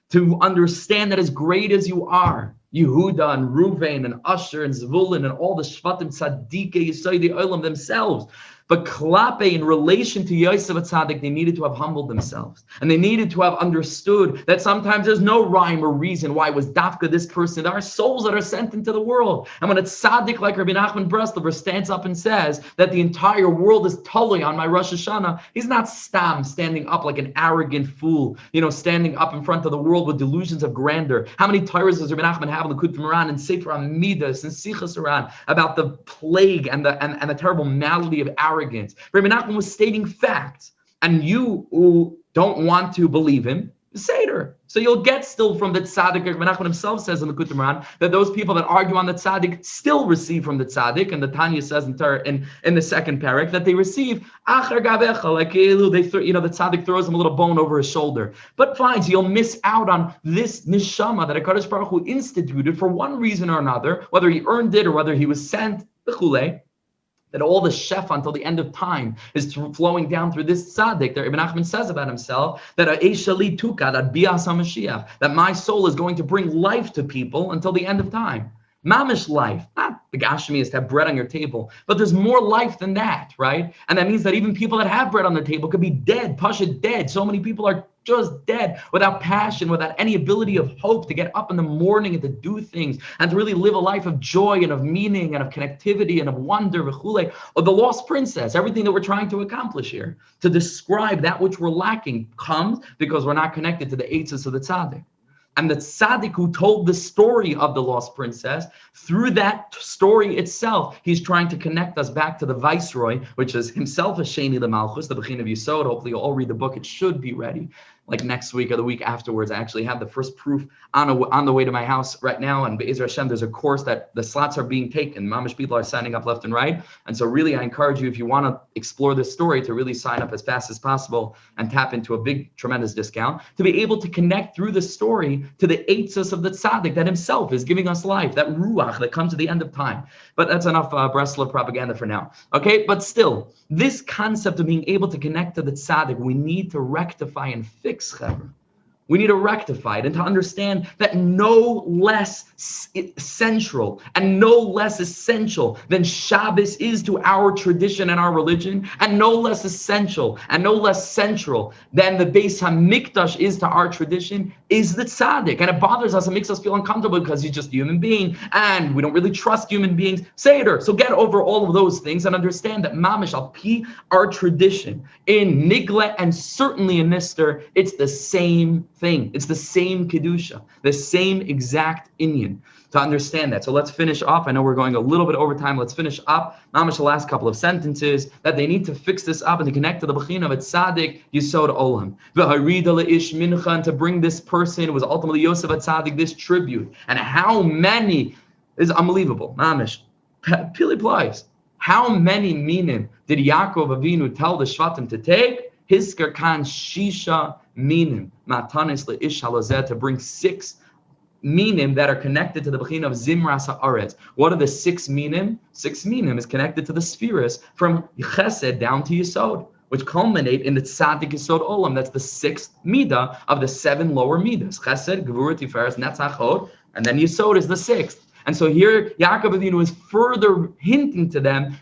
to understand that as great as you are, Yehuda and Ruvain and Asher and Zvulun and all the Shvatim Tzaddikei Yisaydi Olam themselves. But klape, in relation to Yosef Tzaddik, they needed to have humbled themselves. And they needed to have understood that sometimes there's no rhyme or reason why it was Dafka this person. There are souls that are sent into the world. And when a Tzaddik like Rabbi Nachman Breslover stands up and says that the entire world is totally on my Rosh Hashanah, he's not standing up like an arrogant fool, standing up in front of the world with delusions of grandeur. How many Torahs does Rabbi Nachman have in the Kut Moran and Sefer Amidas and Sichas Moran about the plague and the terrible malady of arrogance? Rabbi Nachman was stating facts, and you who don't want to believe him, Seder. So you'll get still from the tzaddik. Rabbi Nachman himself says in the Kut Moran that those people that argue on the tzaddik still receive from the tzaddik, and the Tanya says in the second parak that they receive achar gavecha, like the tzaddik throws him a little bone over his shoulder. But fine, so you'll miss out on this neshama that HaKadosh Baruch Hu instituted for one reason or another, whether he earned it or whether he was sent, that all the shefa until the end of time is flowing down through this tzaddik. That Ibn Nachman says about himself that that my soul is going to bring life to people until the end of time. Mamish life, not the gashmi is to have bread on your table, but there's more life than that, right? And that means that even people that have bread on their table could be dead, pasha dead. So many people are just dead, without passion, without any ability of hope to get up in the morning and to do things and to really live a life of joy and of meaning and of connectivity and of wonder, or the lost princess. Everything that we're trying to accomplish here, to describe that which we're lacking, comes because we're not connected to the eitzes of the tzaddik. And the tzaddik who told the story of the lost princess, through that story itself, he's trying to connect us back to the viceroy, which is himself a Sheni L'Malchus, the Bechin of Yisod. Hopefully you'll all read the book. It should be ready. Like next week or the week afterwards, I actually have the first proof on the way to my house right now. And Be'ezer Hashem, there's a course that the slots are being taken. Mamish people are signing up left and right. And so really, I encourage you, if you want to explore this story, to really sign up as fast as possible and tap into a big, tremendous discount to be able to connect through the story to the eitzos of the tzaddik that himself is giving us life, that ruach that comes at the end of time. But that's enough Breslov propaganda for now. Okay, but still, this concept of being able to connect to the tzaddik, we need to rectify and fix. We need to rectify it and to understand that no less central and no less essential than Shabbos is to our tradition and our religion, and no less essential and no less central than the Beis HaMikdash is to our tradition, is the tzaddik. And it bothers us, it makes us feel uncomfortable because he's just a human being and we don't really trust human beings. Seder. So get over all of those things and understand that mamish al pi, our tradition, in Nigla and certainly in Nister, it's the same thing. It's the same kedusha, the same exact inyan, to understand that. So let's finish off. I know we're going a little bit over time. Let's finish up. Mamish, the last couple of sentences, that they need to fix this up and to connect to the bechina of a tzaddik yisod olam. V'harida le'ish mincha, and to bring this person, it was ultimately Yosef tzaddik, this tribute. And how many is unbelievable. Mamish, pili plies. How many minim did Yaakov Avinu tell the Shvatim to take? Hisker kan shisha minim matanis leish halazeh, to bring 6 minim that are connected to the bechina of Zimras ha'aretz. What are the 6 minim? 6 minim is connected to the spheres from Chesed down to Yesod, which culminate in the tzaddik Yesod Olam. That's the 6th midah of the 7 lower midas. Chesed, Gevurah, Tiferes, Netzach, Hod, and then Yesod is the 6th. And so here, Yaakov Avinu is further hinting to them,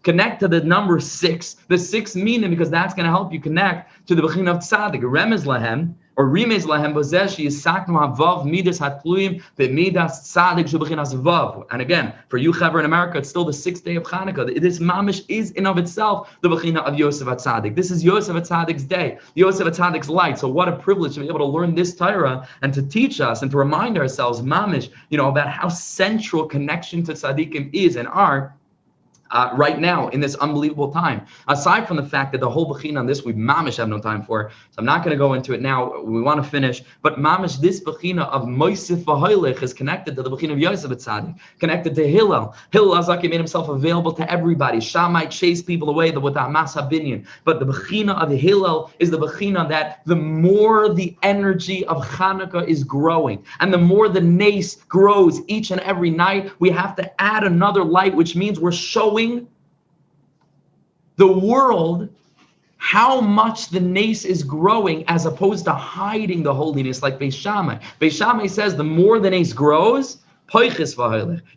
connect to the number 6, the 6 meaning, because that's going to help you connect to the bechina of tzaddik. Remez lahem, or remez lahem, bozeshi yisaknu havav midas hatluyim b'midas tzaddik shubechinas vav. And again, for you, Chaver, in America, it's still the 6th day of Chanukah. This mamish is in of itself the bechina of Yosef HaTzaddik. This is Yosef HaTzaddik's day, Yosef HaTzaddik's light. So what a privilege to be able to learn this Torah and to teach us and to remind ourselves, mamish, about how central connection to tzaddikim is and are right now in this unbelievable time. Aside from the fact that the whole bechina on this we mamish have no time for, so I'm not going to go into it now. We want to finish, but mamish, this bechina of Moisef v'Hoilech is connected to the bechina of Yosef HaTzaddik, connected to Hillel. Hillel Azaki made himself available to everybody. Shammai chased people away with the Hamas HaBinyan, but the bechina of Hillel is the bechina that the more the energy of Chanukah is growing, and the more the nace grows each and every night, we have to add another light, which means we're showing the world how much the nace is growing, as opposed to hiding the holiness like Beis Shammai. Beis Shammai says the more the nace grows, you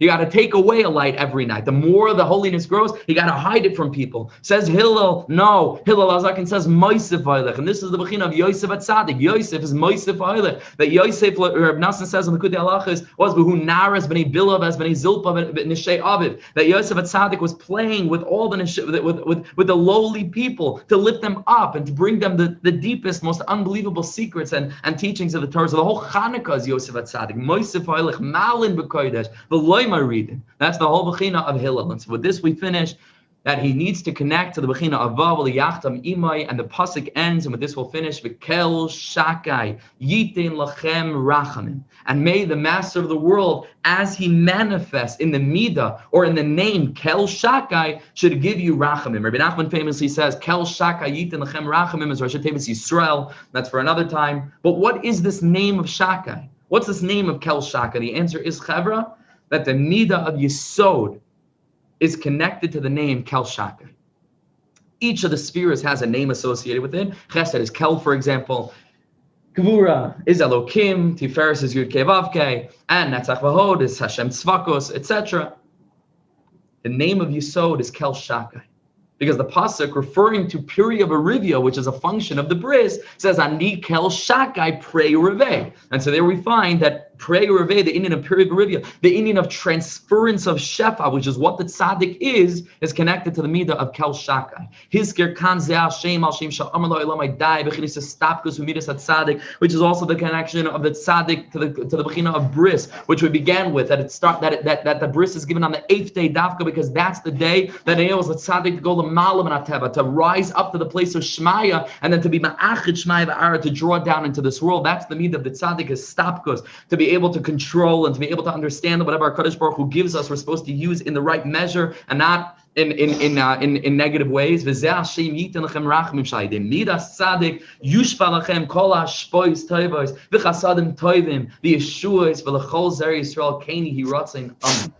got to take away a light every night. The more the holiness grows, you got to hide it from people. Says Hillel, no. Hillel Azakin says Moisef v'Hoilech, and this is the bechina of Yosef HaTzaddik. Yosef is Moisef v'Hoilech. That Yosef, Reb Nassan says in the Kutei Halachos, was b'hu naras b'nei bilav as b'nei zilpa b'neshei aviv. That Yosef HaTzaddik was playing with all the with the lowly people to lift them up and to bring them the deepest, most unbelievable secrets and teachings of the Torah. So the whole Chanukah is Yosef HaTzaddik. Moisef v'Hoilech, malin Kodesh, the loyma reading. That's the whole bechina of Hillel. And so with this we finish that he needs to connect to the bechina of Vav liyachtam imay, and the pasuk ends, and with this we'll finish with Kel Shakai Yitin Lachem Rachamim. And may the Master of the world, as he manifests in the midah or in the name Kel Shakai, should give you Rachamim. Rabbi Nachman famously says Kel Shakai Yitin Lachem Rachamim is Rosh Hashanah Yisrael. That's for another time. But what is this name of Shakai? What's this name of Kel Shaka? The answer is, Chevra, that the midah of Yesod is connected to the name Kel Shaka. Each of the spheres has a name associated with it. Chesed is Kel, for example. Gevurah is Elokim. Tiferes is Yud Kei Vav Kei. And Netzach V'Hod is Hashem Tzvakos, etc. The name of Yesod is Kel Shaka, because the pasuk referring to Piri of Arivia, which is a function of the bris, says Ani Kel Shakai Prei Reveh. And so there we find that Prei Reveh, the Indian of Piri of Arivia, the Indian of transference of Shefa, which is what the tzaddik is connected to the midah of Kel Shakai. Hizker Kan Zeh Shem Al Shem Sha'amar Lo Elamai Dai B'chinas Stapkus Umidas HaTzaddik, which is also the connection of the tzaddik to the bechina of bris, which we began with, that the bris is given on the 8th day dafka, because that's the day that enables the tzaddik to go l'malam and ateva, to rise up to the place of Shmaya, and then to be ma'achid Shmaya v'ara, to draw down into this world. That's the midah of the tzaddik, is stapkus, to be able to control and to be able to understand that whatever our Kadosh Baruch Hu gives us, we're supposed to use in the right measure and not in negative ways. V'zeh Hashem yitin lechem rachamim sh'ayidei midas tzaddik yushpa lechem kol hashpois toivos v'chasadim toivim v'yeshuos v'lechol zer Yisrael keni hiratzein amen.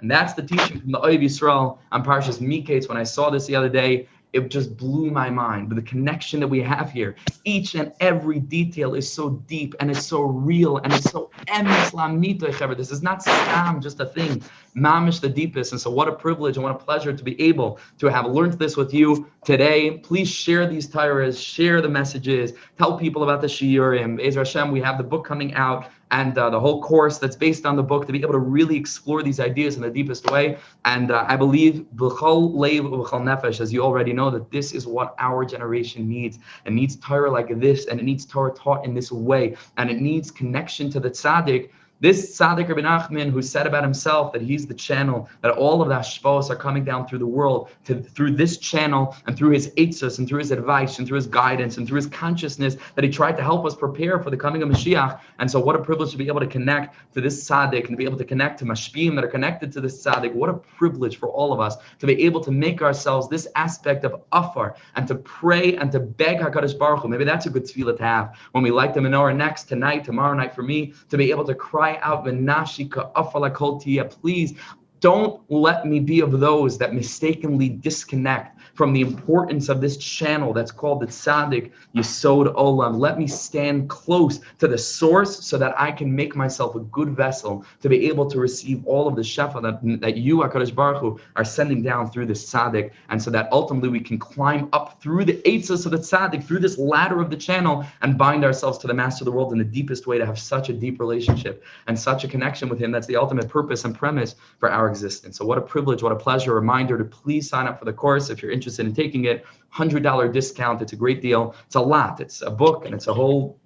And that's the teaching from the Oheiv Yisrael on parshas Mikeitz. When I saw this the other day, it just blew my mind. But the connection that we have here, each and every detail is so deep and it's so real and it's so emes lamitoy. This is not stam, just a thing. Mamish, the deepest. And so what a privilege and what a pleasure to be able to have learned this with you today. Please share these Torahs, share the messages, tell people about the shiurim. Ezer Hashem, we have the book coming out and the whole course that's based on the book, to be able to really explore these ideas in the deepest way. And I believe b'chol leiv u'b'chol nefesh, as you already know, that this is what our generation needs. It needs Torah like this, and it needs Torah taught in this way, and it needs connection to the tzaddik This tzaddik Rabbi Nachman, who said about himself that he's the channel, that all of the hashpos are coming down through the world, through this channel, and through his eitzos, and through his advice, and through his guidance, and through his consciousness, that he tried to help us prepare for the coming of Mashiach. And so what a privilege to be able to connect to this tzaddik, and to be able to connect to mashpim that are connected to this tzaddik. What a privilege for all of us to be able to make ourselves this aspect of afar, and to pray and to beg HaKadosh Baruch Hu. Maybe that's a good tefillah to have when we light the menorah next, tonight, tomorrow night, for me, to be able to cry out, V'nashika afar lakol tiyeh, please don't let me be of those that mistakenly disconnect from the importance of this channel that's called the tzaddik Yesod Olam. Let me stand close to the source so that I can make myself a good vessel to be able to receive all of the shefa that you, HaKadosh Baruch Hu, are sending down through this tzaddik, and so that ultimately we can climb up through the eitzos of the tzaddik, through this ladder of the channel, and bind ourselves to the master of the world in the deepest way, to have such a deep relationship and such a connection with him. That's the ultimate purpose and premise for our existence. So what a privilege, what a pleasure. A reminder to please sign up for the course if you're interested in taking it. $100 discount. It's a great deal. It's a lot. It's a book, and it's a whole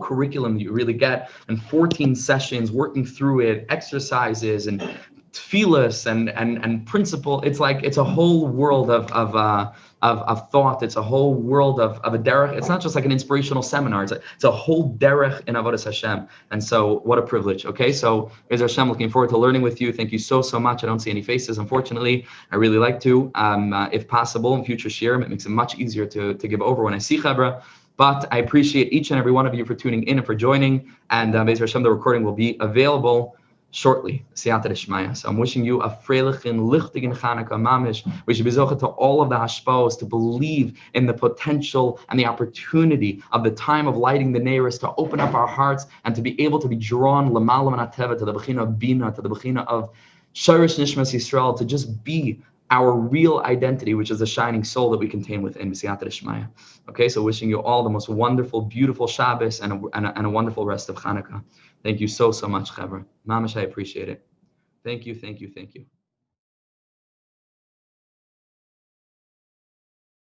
curriculum that you really get, and 14 sessions working through it, exercises and tefillas and principle. It's a whole world of thought. It's a whole world of a derech. It's not just like an inspirational seminar. It's a whole derech in Avodas Hashem. And so what a privilege. Okay, so Be'ez Hashem, looking forward to learning with you. Thank you so much. I don't see any faces, unfortunately. I really like to, if possible, in future shiur. It makes it much easier to give over when I see Chevra. But I appreciate each and every one of you for tuning in and for joining. And Be'ez Hashem, the recording will be available shortly. Siyata D'Shmaya. So I'm wishing you a freilichen, lichtigen Chanukah mamish. We should be zocheh to all of the hashpos, to believe in the potential and the opportunity of the time of lighting the neiros, to open up our hearts and to be able to be drawn l'malam and ateva, to the bechina of bina, to the bechina of shirish nishmas Yisrael, to just be our real identity, which is the shining soul that we contain within. Siyata D'Shmaya. Okay, so wishing you all the most wonderful, beautiful Shabbos and a wonderful rest of Chanukah. Thank you so much, Chevra. Mamash, I appreciate it. Thank you.